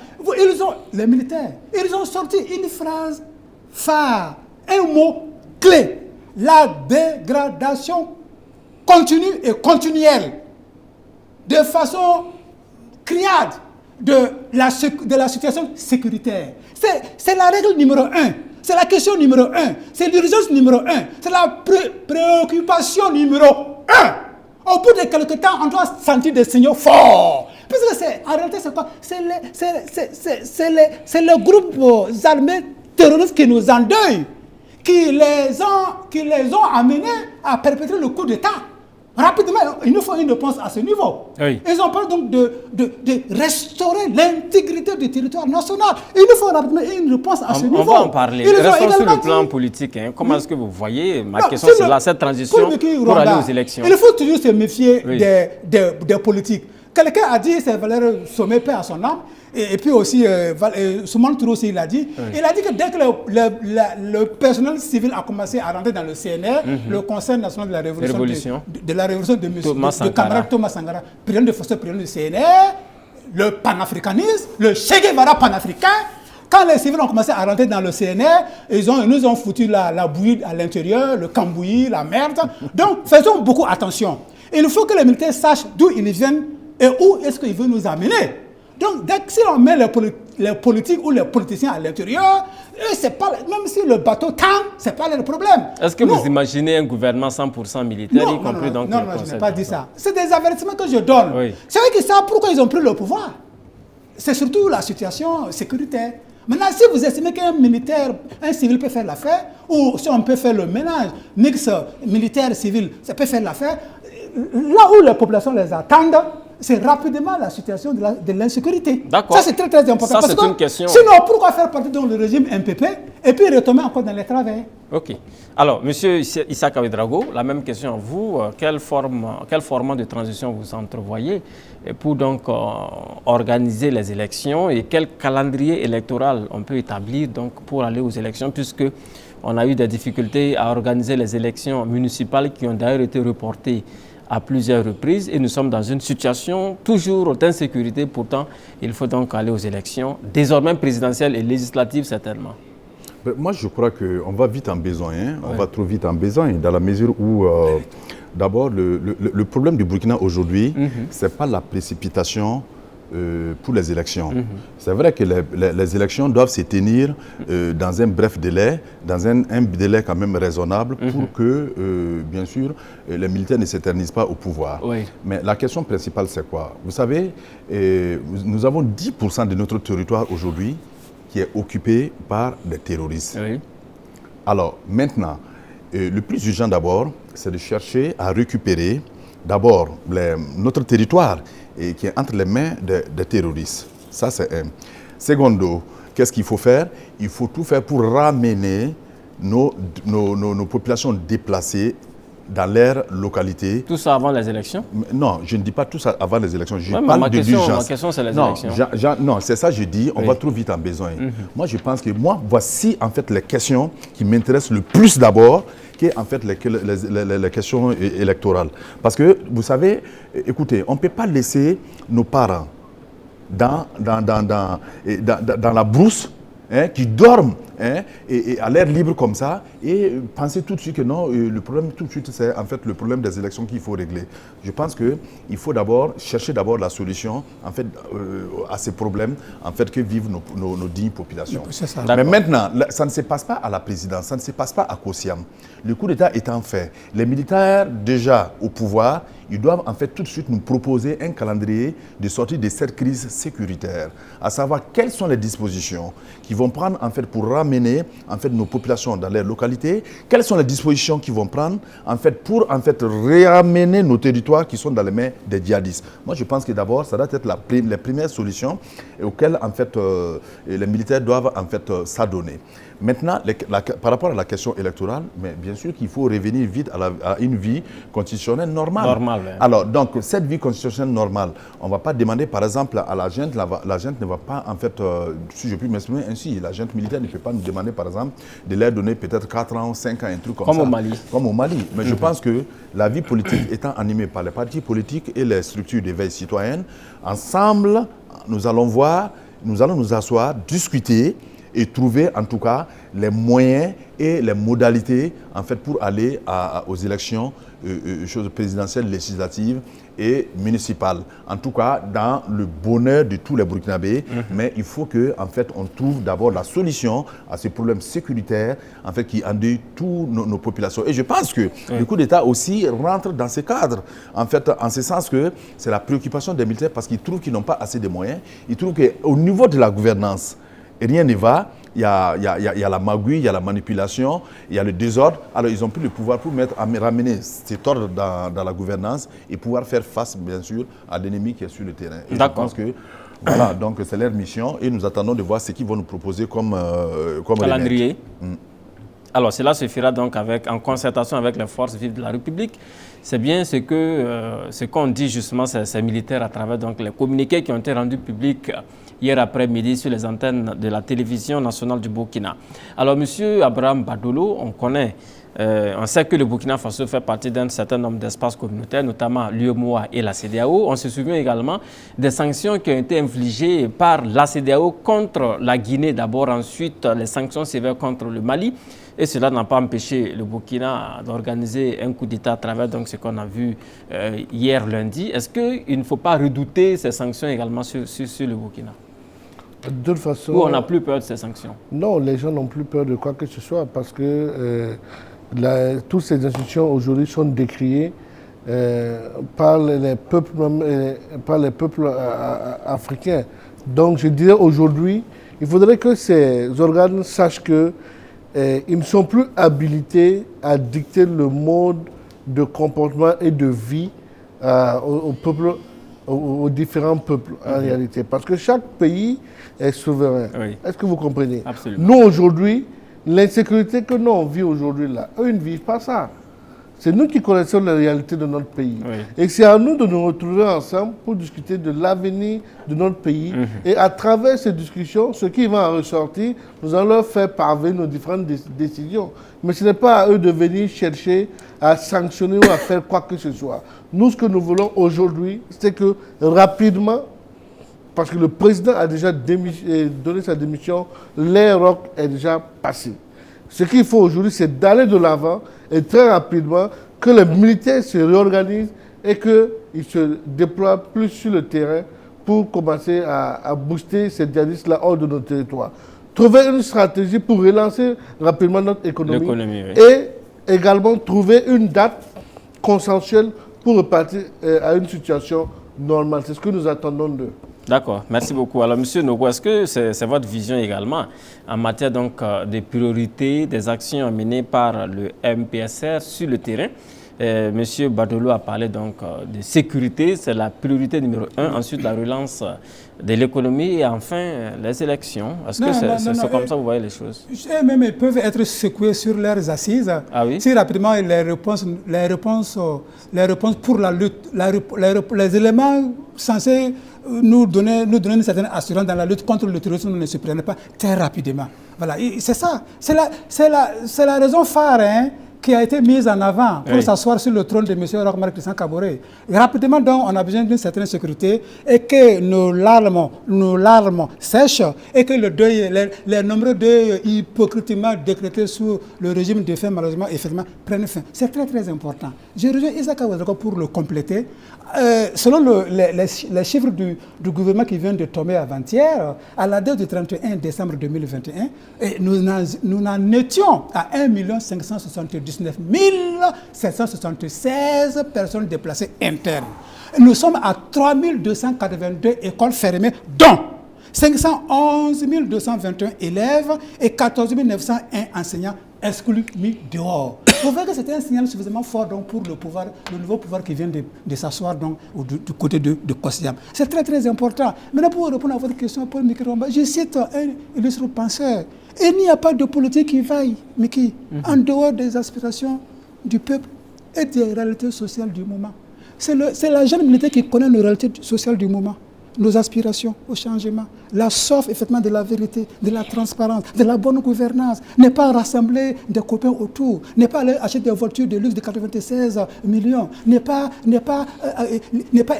Les militaires, ils ont sorti une phrase phare, un mot clé. La dégradation continue et continuelle, de façon criarde, de la situation sécuritaire. C'est la règle numéro 1. C'est la question numéro 1. C'est l'urgence numéro 1. C'est la préoccupation numéro 1. Au bout de quelques temps, on doit sentir des signaux forts. Parce que en réalité, c'est quoi? C'est les groupes armés terroristes qui nous endeuillent, qui les ont amenés à perpétrer le coup d'État. Rapidement, il nous faut une réponse à ce niveau. Oui. Ils ont parlé donc de restaurer l'intégrité du territoire national. Il nous faut rapidement une réponse à ce niveau. On va en parler. Restons sur le plan politique. Comment est-ce que vous voyez, ma question c'est là, cette transition pour aller aux élections? Il faut toujours se méfier des politiques. Quelqu'un a dit, c'est Valère Sommet, paix à son âme, et puis aussi, Souman Touré aussi, il a dit que dès que le personnel civil a commencé à rentrer dans le CNR, le Conseil national de la révolution de camarade Thomas Sankara, président de force, président du CNR, le panafricanisme, le Che Guevara panafricain, quand les civils ont commencé à rentrer dans le CNR, ils nous ont foutu la bouillie à l'intérieur, le cambouis, la merde. Donc, faisons beaucoup attention. Il faut que les militaires sachent d'où ils viennent et où est-ce qu'ils veulent nous amener. Donc, dès que si on met les politiques ou les politiciens à l'intérieur, même si le bateau tangue, ce n'est pas le problème. Est-ce que vous imaginez un gouvernement 100% militaire, y compris donc non, je n'ai pas dit ça. C'est des avertissements que je donne. Oui. C'est vrai qu'ils savent pourquoi ils ont pris le pouvoir. C'est surtout la situation sécuritaire. Maintenant, si vous estimez qu'un militaire, un civil peut faire l'affaire, ou si on peut faire le ménage, mix militaire-civil, ça peut faire l'affaire, là où les populations les attendent, c'est rapidement la situation de l'insécurité. D'accord. Ça, c'est très, très important. Ça, c'est une question. Sinon, pourquoi faire partie dans le régime MPP et puis retomber encore dans les travers? Ok. Alors, M. Issa Ouédraogo, la même question à vous. Quel format de transition vous entrevoyez pour donc organiser les élections et quel calendrier électoral on peut établir donc, pour aller aux élections, puisque on a eu des difficultés à organiser les élections municipales qui ont d'ailleurs été reportées à plusieurs reprises et nous sommes dans une situation toujours d'insécurité. Pourtant, il faut donc aller aux élections, désormais présidentielles et législatives certainement. Moi, je crois qu'on va vite en besoin. On va trop vite en besoin dans la mesure où, d'abord, le problème du Burkina aujourd'hui, ce n'est pas la précipitation pour les élections. C'est vrai que les élections doivent se tenir dans un bref délai, dans un délai quand même raisonnable pour que, bien sûr, les militaires ne s'éternisent pas au pouvoir. Oui. Mais la question principale, c'est quoi? Vous savez, nous avons 10% de notre territoire aujourd'hui qui est occupé par des terroristes. Oui. Alors, maintenant, le plus urgent d'abord, c'est de chercher à récupérer d'abord notre territoire qui est entre les mains des terroristes. Ça, c'est un. Secondo, qu'est-ce qu'il faut faire? Il faut tout faire pour ramener nos populations déplacées dans leur localité. Tout ça avant les élections? Non, je ne dis pas tout ça avant les élections. Je parle de l'urgence. Ma question, c'est les élections. Non, c'est ça que je dis. On va trop vite en besoin. Moi, je pense que voici en fait les questions qui m'intéressent le plus d'abord, qui est en fait les questions électorales. Parce que, vous savez, écoutez, on ne peut pas laisser nos parents dans la brousse, qui dorment et à l'air libre comme ça, et penser tout de suite que non, le problème tout de suite, c'est en fait le problème des élections qu'il faut régler. Je pense qu'il faut chercher la solution en fait, à ces problèmes en fait, que vivent nos dignes populations. Mais maintenant, ça ne se passe pas à la présidence, ça ne se passe pas à Kossiam. Le coup d'État étant fait, les militaires déjà au pouvoir, ils doivent en fait tout de suite nous proposer un calendrier de sortie de cette crise sécuritaire, à savoir quelles sont les dispositions qu'ils vont prendre en fait pour ramener en fait nos populations dans les localités, quelles sont les dispositions qu'ils vont prendre en fait pour en fait réamener nos territoires qui sont dans les mains des djihadistes. Moi je pense que d'abord ça doit être les premières solutions auxquelles en fait les militaires doivent en fait s'adonner. Maintenant, par rapport à la question électorale, mais bien sûr qu'il faut revenir vite à une vie constitutionnelle normale. Alors, donc, cette vie constitutionnelle normale, on ne va pas demander, par exemple, à la junte ne va pas, en fait, si je puis m'exprimer ainsi, la junte militaire ne peut pas nous demander, par exemple, de leur donner peut-être 4 ans, 5 ans, un truc comme ça. Comme au Mali. Comme au Mali. Mais je pense que la vie politique étant animée par les partis politiques et les structures d'éveil citoyenne, ensemble, nous allons nous asseoir, discuter, et trouver en tout cas les moyens et les modalités en fait pour aller aux élections présidentielles, législatives et municipales. En tout cas, dans le bonheur de tous les Burkinabés, mais il faut que en fait on trouve d'abord la solution à ces problèmes sécuritaires en fait qui endeuillent toutes nos populations. Et je pense que le coup d'État aussi rentre dans ce cadre, en fait, en ce sens que c'est la préoccupation des militaires parce qu'ils trouvent qu'ils n'ont pas assez de moyens. Ils trouvent qu'au niveau de la gouvernance, rien ne va. Il y a la magouille, il y a la manipulation, il y a le désordre. Alors, ils ont pris le pouvoir pour ramener cet ordre dans la gouvernance et pouvoir faire face, bien sûr, à l'ennemi qui est sur le terrain. Et je pense que, voilà, donc c'est leur mission et nous attendons de voir ce qu'ils vont nous proposer comme calendrier. Alors, cela se fera donc en concertation avec les forces vives de la République. C'est bien ce qu'ont dit justement ces militaires à travers donc, les communiqués qui ont été rendus publics hier après-midi sur les antennes de la télévision nationale du Burkina. Alors, M. Abraham Badolo, on sait que le Burkina Faso fait partie d'un certain nombre d'espaces communautaires, notamment l'UEMOA et la CEDEAO. On se souvient également des sanctions qui ont été infligées par la CEDEAO contre la Guinée d'abord, ensuite les sanctions sévères contre le Mali. Et cela n'a pas empêché le Burkina d'organiser un coup d'État à travers donc, ce qu'on a vu hier lundi. Est-ce qu'il ne faut pas redouter ces sanctions également sur le Burkina ? De toute façon, ou on n'a plus peur de ces sanctions? Non, les gens n'ont plus peur de quoi que ce soit parce que toutes ces institutions aujourd'hui sont décriées par les peuples africains. Donc je dirais aujourd'hui, il faudrait que ces organes sachent que ils ne sont plus habilités à dicter le mode de comportement et de vie aux différents peuples en réalité. Parce que chaque pays est souverain. Oui. Est-ce que vous comprenez? Absolument. Nous aujourd'hui, l'insécurité que nous on vit aujourd'hui là, eux ils ne vivent pas ça. C'est nous qui connaissons la réalité de notre pays. Oui. Et c'est à nous de nous retrouver ensemble pour discuter de l'avenir de notre pays. Et à travers ces discussions, ce qui va en ressortir, nous allons leur faire parvenir nos différentes décisions. Mais ce n'est pas à eux de venir chercher à sanctionner ou à faire quoi que ce soit. Nous, ce que nous voulons aujourd'hui, c'est que rapidement, parce que le président a déjà donné sa démission, l'ère est déjà passée. Ce qu'il faut aujourd'hui, c'est d'aller de l'avant et très rapidement que les militaires se réorganisent et qu'ils se déploient plus sur le terrain pour commencer à booster ces djihadistes-là hors de nos territoires. Trouver une stratégie pour relancer rapidement notre économie oui. Et également trouver une date consensuelle pour repartir à une situation normale. C'est ce que nous attendons d'eux. D'accord, merci beaucoup. Alors, M. Nogo, est-ce que c'est votre vision également en matière donc, de priorité des actions menées par le MPSR sur le terrain? M. Badolo a parlé donc de sécurité, c'est la priorité numéro 1. Ensuite, la relance de l'économie et enfin les élections. Est-ce que c'est comme ça que vous voyez les choses? Même ils peuvent être secoués sur leurs assises. Ah oui? Si rapidement les réponses pour la lutte, les éléments censés nous donner une certaine assurance dans la lutte contre le terrorisme ne se prennent pas très rapidement. Voilà, c'est ça. C'est la raison phare qui a été mise en avant pour s'asseoir sur le trône de M. Roch-Marc Christian Kaboré. Rapidement, donc, on a besoin d'une certaine sécurité et que nos larmes sèchent et que le deuil, les nombreux deuils hypocritement décrétés sous le régime de fait, malheureusement, effectivement, prennent fin. C'est très, très important. Je rejoins Isaac Ouedraogo pour le compléter. Selon les chiffres du gouvernement qui vient de tomber avant-hier, à la date du 31 décembre 2021, nous en étions à 1 579 776 personnes déplacées internes. Nous sommes à 3 282 écoles fermées, dont 511 221 élèves et 14 901 enseignants exclus, mis dehors. Vous voyez que c'était un signal suffisamment fort donc, pour le nouveau pouvoir qui vient de s'asseoir du côté de Kossiam. C'est très très important. Maintenant, pour répondre à votre question, Paul Mikiromba, je cite un illustre penseur. Il n'y a pas de politique qui vaille, Miki, en dehors des aspirations du peuple et des réalités sociales du moment. C'est la jeune militaire qui connaît les réalités sociales du moment. nos aspirations au changement, la soif effectivement de la vérité, de la transparence, de la bonne gouvernance, n'est pas rassembler des copains autour, n'est pas aller acheter des voitures de luxe de 96 millions, n'est pas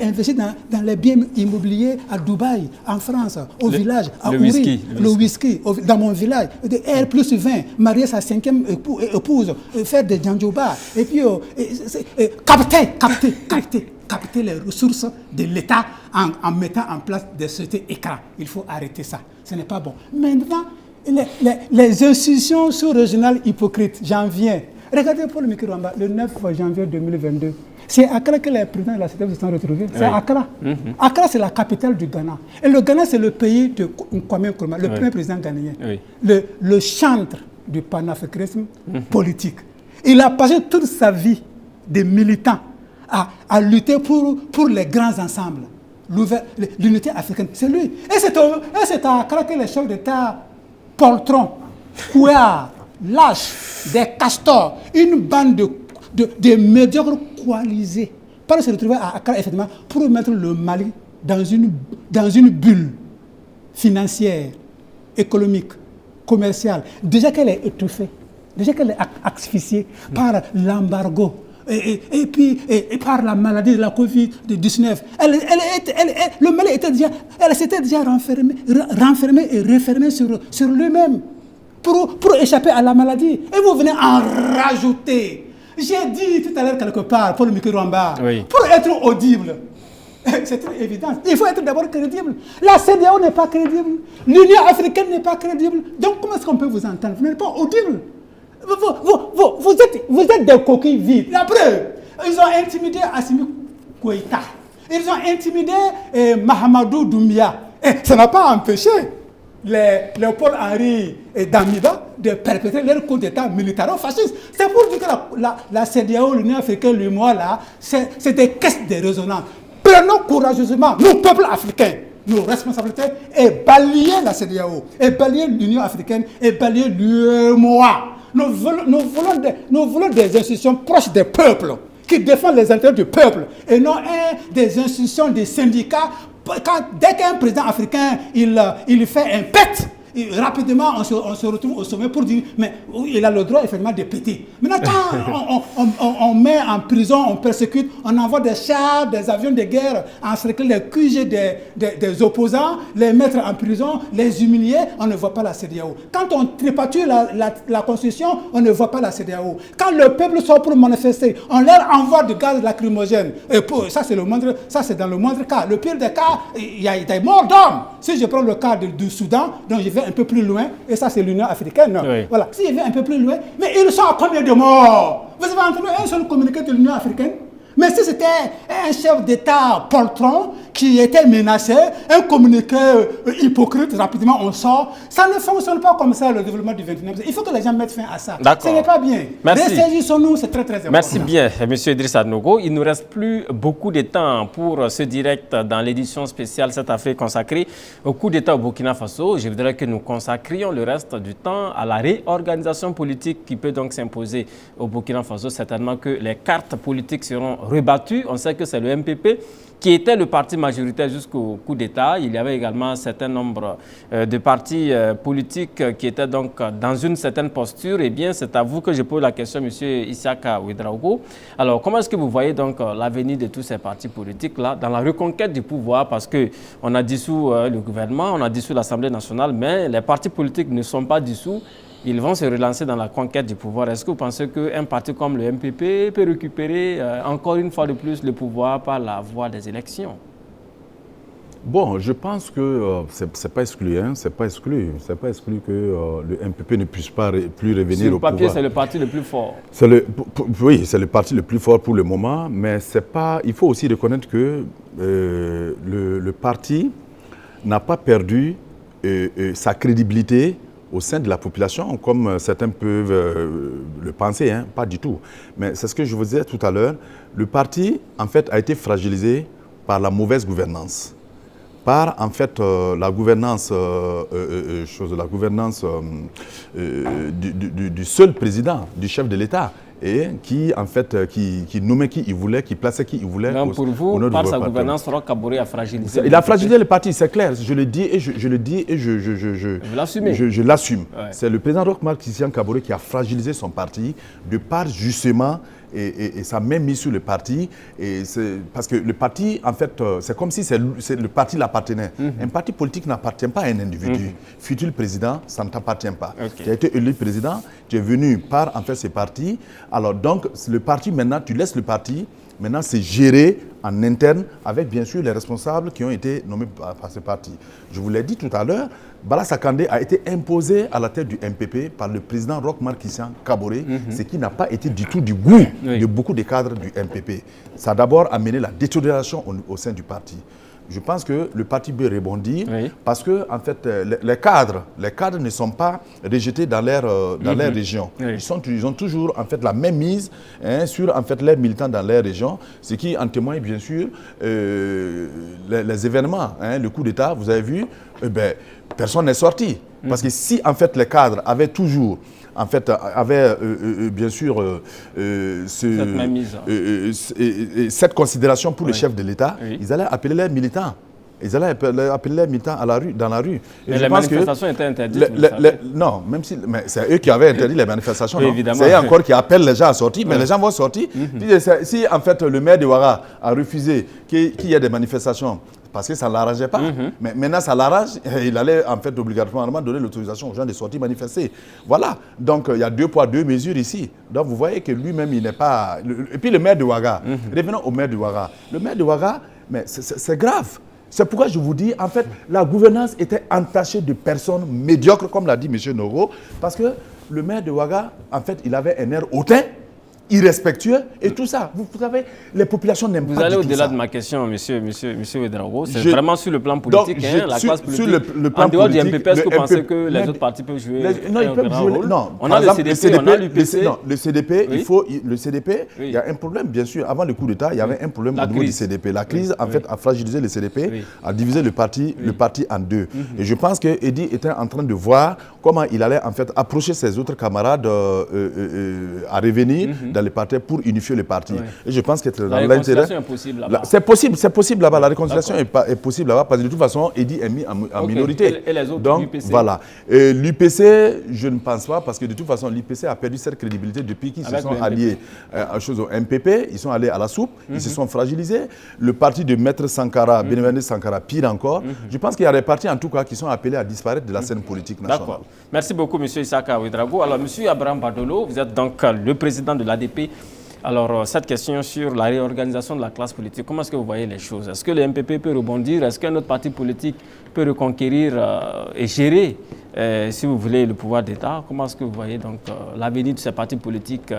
investir dans les biens immobiliers à Dubaï, en France, au village, à Ouri, le whisky, dans mon village, de R+20, marier sa 5e épouse, faire des djandjoba, et puis capter les ressources de l'État en mettant en place des sociétés écrans. Il faut arrêter ça. Ce n'est pas bon. Maintenant, les institutions sous-régionales hypocrites, j'en viens. Regardez Paul Mikirwamba, le 9 janvier 2022. C'est Accra que les présidents de la CEDEAO se sont retrouvés. C'est Accra. Accra, c'est la capitale du Ghana. Et le Ghana, c'est le pays de Kwame Nkrumah, le premier président ghanéen. Le chantre du panafricanisme politique. Il a passé toute sa vie de militant à lutter pour les grands ensembles. L'unité africaine, c'est lui. Et c'est à Accra que les chefs d'État, poltrons, couillards, lâches, des castors, une bande de médiocres coalisés, pour se retrouver à Accra, effectivement, pour mettre le Mali dans une bulle financière, économique, commerciale. Déjà qu'elle est étouffée, déjà qu'elle est asphyxiée par l'embargo, et puis par la maladie de la Covid-19. Le Mali s'était déjà renfermé et refermé sur lui-même pour échapper à la maladie. Et vous venez en rajouter. J'ai dit tout à l'heure quelque part, Paul Mikirwamba, pour être audible. C'est une évidence. Il faut être d'abord crédible. La CEDEAO n'est pas crédible. L'Union africaine n'est pas crédible. Donc comment est-ce qu'on peut vous entendre? Vous n'êtes pas audible. Vous êtes des coquilles vides. La preuve, ils ont intimidé Assimi Goïta. Ils ont intimidé Mahamadou Doumbia. Et ça n'a pas empêché Léopold-Henri Damiba de perpétrer leur coup d'État militaro-fasciste. C'est pour dire que la CEDEAO, l'Union africaine, l'UEMOA, là, c'est des caisses de résonance. Prenons courageusement, nous, peuple africain, nos responsabilités et balayer la CEDEAO, et balayer l'Union africaine, et balayer l'UEMOA. Nous voulons des institutions proches des peuples, qui défendent les intérêts du peuple, et non des institutions, des syndicats. Dès qu'un président africain il fait un pet, rapidement on se retrouve au sommet pour dire mais il a le droit effectivement de péter. Maintenant quand on met en prison, on persécute, on envoie des chars, des avions de guerre encercler les QG des opposants, les mettre en prison, les humilier, on ne voit pas la CEDEAO. Quand on tripatue la constitution, on ne voit pas la CEDEAO. Quand le peuple sort pour manifester, on leur envoie du gaz lacrymogène. Et ça c'est dans le moindre cas. Le pire des cas, il y a des morts d'hommes. Si je prends le cas du Soudan, donc je vais un peu plus loin, et ça c'est l'Union africaine. Oui. Voilà. Si je vais un peu plus loin, mais ils sont à combien de morts? Vous avez entendu un seul communiqué de l'Union africaine? Mais si c'était un chef d'État poltron qui était menacé, un communiqué hypocrite, rapidement on sort, ça ne fonctionne pas comme ça le développement du 29e siècle. Il faut que les gens mettent fin à ça. Ce n'est pas bien. Ressaisissons-nous, c'est très très important. Merci bien, M. Idrissa Nogo. Il ne nous reste plus beaucoup de temps pour ce direct dans l'édition spéciale Cette Afrique consacrée au coup d'État au Burkina Faso. Je voudrais que nous consacrions le reste du temps à la réorganisation politique qui peut donc s'imposer au Burkina Faso. Certainement que les cartes politiques seront rebattu. On sait que c'est le MPP qui était le parti majoritaire jusqu'au coup d'État. Il y avait également un certain nombre de partis politiques qui étaient donc dans une certaine posture. Eh bien, c'est à vous que je pose la question, M. Isiaka Ouedraogo. Alors, comment est-ce que vous voyez donc l'avenir de tous ces partis politiques-là dans la reconquête du pouvoir? Parce qu'on a dissous le gouvernement, on a dissous l'Assemblée nationale, mais les partis politiques ne sont pas dissous. Ils vont se relancer dans la conquête du pouvoir. Est-ce que vous pensez qu'un parti comme le MPP peut récupérer encore une fois de plus le pouvoir par la voie des élections? Bon, je pense que c'est pas exclu, hein, c'est pas exclu que le MPP ne puisse pas plus revenir au pouvoir. Sur le papier, c'est le parti le plus fort. Oui, c'est le parti le plus fort pour le moment, mais c'est pas. Il faut aussi reconnaître que le parti n'a pas perdu sa crédibilité au sein de la population, comme certains peuvent le penser, hein, pas du tout. Mais c'est ce que je vous disais tout à l'heure. Le parti, en fait, a été fragilisé par la mauvaise gouvernance, par, en fait, la gouvernance du seul président, du chef de l'État. et qui, en fait, qui nommait qui il voulait, qui plaçait qui il voulait. Donc pour vous, par sa gouvernance, Roch Kaboré a fragilisé. Il a fragilisé le parti, c'est clair. Je le dis et je l'assume. Ouais. C'est le président Roch Marc Christian Kaboré qui a fragilisé son parti de par justement et ça m'a mis sur le parti. Parce que le parti, en fait, c'est comme si le parti l'appartenait. Un parti politique n'appartient pas à un individu. Fut-il président, ça ne t'appartient pas. Okay. Tu as été élu président, tu es venu par en fait ce parti. Alors donc, le parti maintenant, tu laisses le parti. Maintenant, c'est géré en interne avec bien sûr les responsables qui ont été nommés par ce parti. Je vous l'ai dit tout à l'heure, Bala Sakandé a été imposé à la tête du MPP par le président Roch Marc Christian Kaboré, ce qui n'a pas été du tout du goût de beaucoup de cadres du MPP. Ça a d'abord amené la détérioration au sein du parti. Je pense que le parti peut rebondir parce que en fait, les cadres ne sont pas rejetés dans leur région. Ils ont toujours en fait la même mise sur en fait les militants dans leur région, ce qui en témoigne bien sûr les événements, le coup d'État. Vous avez vu, personne n'est sorti parce que si en fait les cadres avaient toujours en fait, bien sûr cette considération pour le chef de l'État, ils allaient appeler les militants. Ils allaient appeler les militants dans la rue. Et les manifestations étaient interdites. Non, même si c'est eux qui avaient interdit les manifestations. C'est eux encore qui appellent les gens à sortir, mais les gens vont sortir. Si en fait le maire de Ouaga a refusé qu'il y ait des manifestations, parce que ça ne l'arrangeait pas. Mais maintenant, ça l'arrange. Il allait en fait obligatoirement donner l'autorisation aux gens de sortir manifester. Voilà. Donc, il y a 2 poids, 2 mesures ici. Donc, vous voyez que lui-même, il n'est pas... Et puis, le maire de Ouaga. Revenons au maire de Ouaga. Le maire de Ouaga, mais c'est grave. C'est pourquoi je vous dis, en fait, la gouvernance était entachée de personnes médiocres, comme l'a dit M. Noro, parce que le maire de Ouaga, en fait, il avait un air hautain, irrespectueux et tout ça. Vous savez, les populations n'aiment pas. Vous allez au-delà de ma question, monsieur Ouedraogo. C'est vraiment sur le plan politique, donc, la classe politique. Le plan en dehors politique, du MPP, est-ce que vous pensez que les autres partis peuvent jouer un grand rôle? Non. On a le CDP, on a l'UPC. Non, le CDP, le CDP, il y a un problème, bien sûr. Avant le coup d'État, il y avait un problème au niveau du CDP. La crise, en fait, a fragilisé le CDP, a divisé le parti en deux. Et je pense que Eddy était en train de voir comment il allait, en fait, approcher ses autres camarades à revenir dans les partis pour unifier le parti. Et je pense que dans l'intérêt... La réconciliation est possible là-bas. C'est possible là-bas. La réconciliation est possible là-bas parce que de toute façon, Eddy est mis en minorité. Et les autres, donc, l'UPC? Voilà. L'UPC, je ne pense pas parce que de toute façon, l'UPC a perdu cette crédibilité depuis qu'ils se sont alliés au MPP. Ils sont allés à la soupe, ils se sont fragilisés. Le parti de Maître Sankara, Bénévendé Sankara, pire encore. Je pense qu'il y a des partis en tout cas qui sont appelés à disparaître de la scène politique nationale. D'accord. Merci beaucoup, M. Isaka Ouedraogo. Alors, M. Abraham Badolo, vous êtes donc le président de l'ADP. Alors, cette question sur la réorganisation de la classe politique, comment est-ce que vous voyez les choses? Est-ce que le MPP peut rebondir? Est-ce qu'un autre parti politique peut reconquérir et gérer, si vous voulez, le pouvoir d'État? Comment est-ce que vous voyez donc l'avenir de ces partis politiques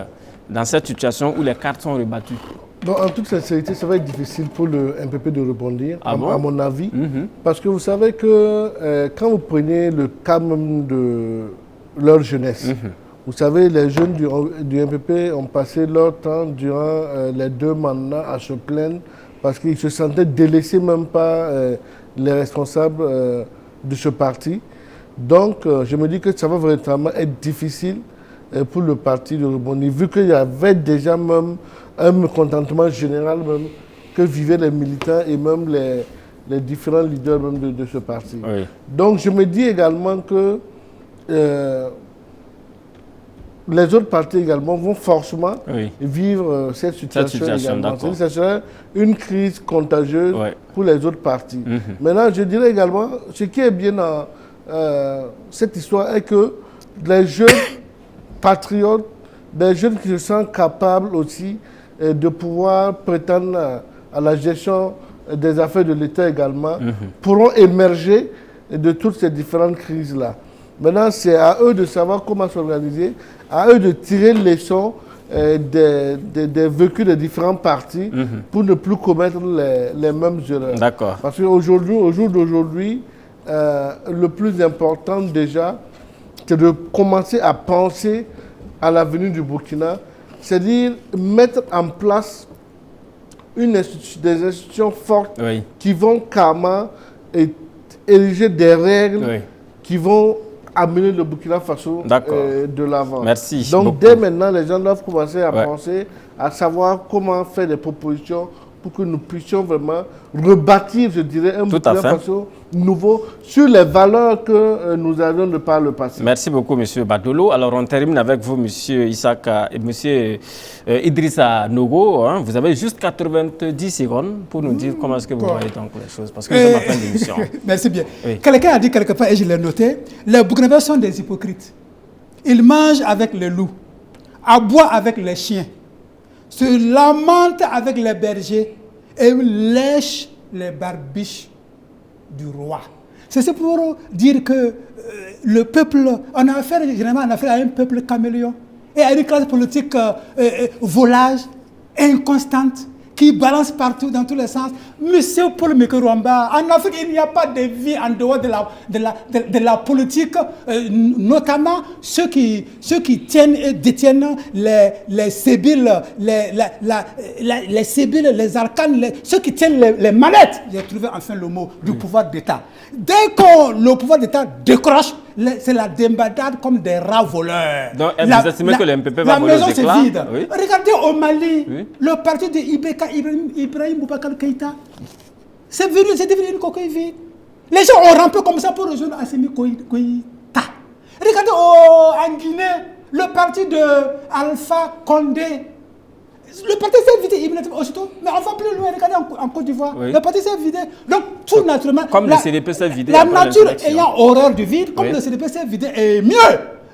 dans cette situation où les cartes sont rebattues? Donc, en toute sincérité, ça va être difficile pour le MPP de rebondir, à mon avis. Parce que vous savez que quand vous prenez le cas même de leur jeunesse, vous savez, les jeunes du MPP ont passé leur temps durant les 2 mandats à se plaindre parce qu'ils se sentaient délaissés même par les responsables de ce parti. Donc, je me dis que ça va véritablement être difficile pour le parti de rebondir, vu qu'il y avait déjà même un mécontentement général même que vivaient les militants et même les différents leaders même de ce parti. Oui. Donc, je me dis également que les autres partis également vont forcément vivre cette situation également. Ça sera une crise contagieuse pour les autres partis. Maintenant, je dirais également, ce qui est bien dans cette histoire est que les jeunes patriotes, des jeunes qui se sentent capables aussi de pouvoir prétendre à la gestion des affaires de l'État également, pourront émerger de toutes ces différentes crises-là. Maintenant, c'est à eux de savoir comment s'organiser, à eux de tirer les leçons des vécus des différents partis pour ne plus commettre les mêmes erreurs. D'accord. Parce qu'aujourd'hui, au jour d'aujourd'hui, le plus important déjà, c'est de commencer à penser à l'avenir du Burkina, c'est-à-dire mettre en place des institutions fortes qui vont carrément ériger des règles qui vont amener le Burkina Faso de l'avant. Merci. Donc dès maintenant, les gens doivent commencer à penser, à savoir comment faire des propositions pour que nous puissions vraiment rebâtir, je dirais, un Burkina Faso nouveau sur les valeurs que nous avions de par le passé. Merci beaucoup, M. Badolo. Alors, on termine avec vous, M. Isaka et M. Idrissa Nogo. Hein. Vous avez juste 90 secondes pour nous dire comment est-ce que vous voyez donc les choses, parce que nous sommes à la fin de l'émission. Merci bien. Oui. Quelqu'un a dit quelque part, et je l'ai noté, les Burkinabés sont des hypocrites. Ils mangent avec les loups, aboient avec les chiens, se lamentent avec les bergers et lèchent les barbiches du roi. C'est pour dire que le peuple, on a affaire généralement à un peuple caméléon et à une classe politique volage, inconstante, qui balance partout dans tous les sens. Monsieur Paul Mekorwamba, en Afrique, il n'y a pas de vie en dehors de la politique, notamment ceux qui tiennent et détiennent les sébiles, les sébiles, les arcanes, ceux qui tiennent les manettes. J'ai trouvé enfin le mot du pouvoir d'État. Dès que le pouvoir d'État décroche, c'est la débandade comme des rats voleurs. Donc, vous estimez que le MPP va voler aux éclats? La maison, c'est vide. Oui. Regardez au Mali, le parti de Ibrahim Boubacar Keïta, c'est devenu une coquille vide. Les gens ont rampé comme ça pour rejoindre Assimi Goïta. Regardez en Guinée, le parti de Alpha Condé. Le parti s'est vidé immédiatement aussitôt, mais on va plus loin, regardez en Côte d'Ivoire. Le parti s'est vidé. Donc, tout naturellement. Comme le CDP s'est vidé. La nature ayant horreur du vide, comme le CDP s'est vidé, est mieux.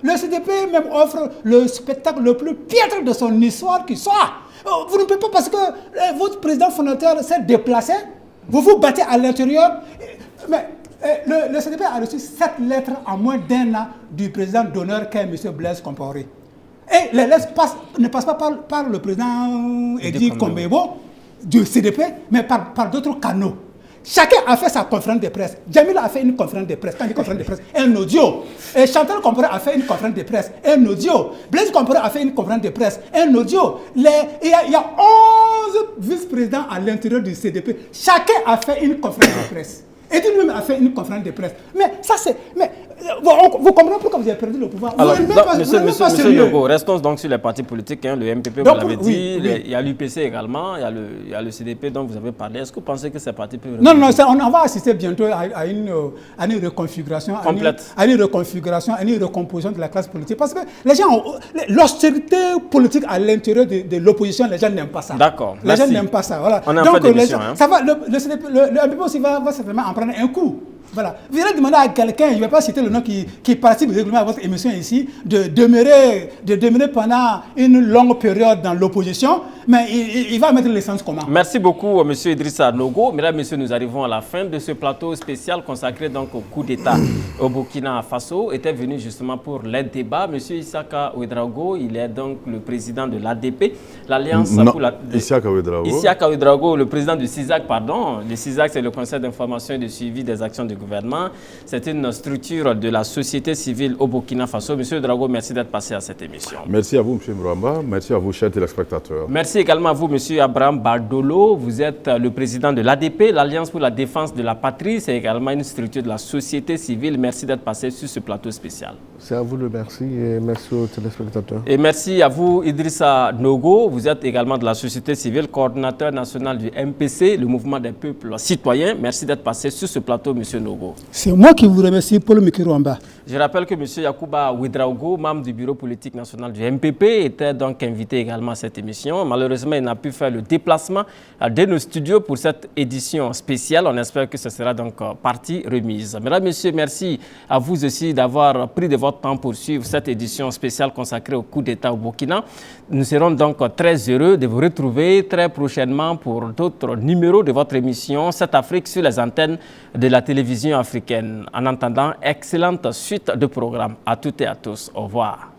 Le CDP même offre le spectacle le plus piètre de son histoire qui soit. Vous ne pouvez pas, parce que votre président fondateur s'est déplacé, vous vous battez à l'intérieur. Mais le CDP a reçu 7 lettres en moins d'1 an du président d'honneur qu'est M. Blaise Compaoré. Et les lettres ne passent pas par le président Edi Kombebo du CDP, mais par d'autres canaux. Chacun a fait sa conférence de presse. Jamil a fait une conférence de presse, un audio. Et Chantal Compaoré a fait une conférence de presse, un audio. Blaise Compaoré a fait une conférence de presse, un audio. Il y a 11 vice-présidents à l'intérieur du CDP. Chacun a fait une conférence de presse. Et lui-même a fait une conférence de presse. Mais ça, c'est... Vous comprenez pourquoi vous avez perdu le pouvoir. Alors, monsieur Yogo, restons donc sur les partis politiques. Hein, le MPP, vous l'avez dit, il y a l'UPC également, il y a le CDP dont vous avez parlé. Est-ce que vous pensez que ces partis peuvent... Non, on va assister bientôt à une reconfiguration complète, à une recomposition de la classe politique. Parce que les gens, l'austérité politique à l'intérieur de l'opposition, les gens n'aiment pas ça. D'accord, les gens n'aiment pas ça. Voilà. On est en fin d'émission. Ça va, le MPP aussi va certainement en prendre un coup. Voilà. Vous allez demander à quelqu'un, je ne vais pas citer le nom qui participe régulièrement à votre émission ici, de demeurer pendant une longue période dans l'opposition, mais il va mettre l'essence comment? Merci beaucoup, M. Idrissa Nogo. Mesdames, Messieurs, nous arrivons à la fin de ce plateau spécial consacré donc au coup d'État au Burkina Faso. Était venu justement pour les débats. M. Isaka Ouedraogo, il est donc le président de l'ADP, l'Alliance pour la... Isaka Ouedraogo, le président du CISAC, pardon. Le CISAC, c'est le Conseil d'information et de suivi des actions de gouvernement. C'est une structure de la société civile au Burkina Faso. Monsieur Drago, merci d'être passé à cette émission. Merci à vous, M. Mouamba. Merci à vous, chers téléspectateurs. Merci également à vous, M. Abraham Badolo. Vous êtes le président de l'ADP, l'Alliance pour la défense de la patrie. C'est également une structure de la société civile. Merci d'être passé sur ce plateau spécial. C'est à vous le merci et merci aux téléspectateurs. Et merci à vous, Idrissa Nogo. Vous êtes également de la société civile, coordinateur national du MPC, le mouvement des peuples citoyens. Merci d'être passé sur ce plateau, M. Nogo. C'est moi qui vous remercie, Paul Mekorwamba. Je rappelle que M. Yacouba Ouedraogo, membre du bureau politique national du MPP, était donc invité également à cette émission. Malheureusement, il n'a pu faire le déplacement de nos studios pour cette édition spéciale. On espère que ce sera donc partie remise. Mesdames, Messieurs, merci à vous aussi d'avoir pris de votre temps pour suivre cette édition spéciale consacrée au coup d'État au Burkina. Nous serons donc très heureux de vous retrouver très prochainement pour d'autres numéros de votre émission Cette Afrique sur les antennes de la télévision africaine. En attendant, excellente suite de programmes à toutes et à tous. Au revoir.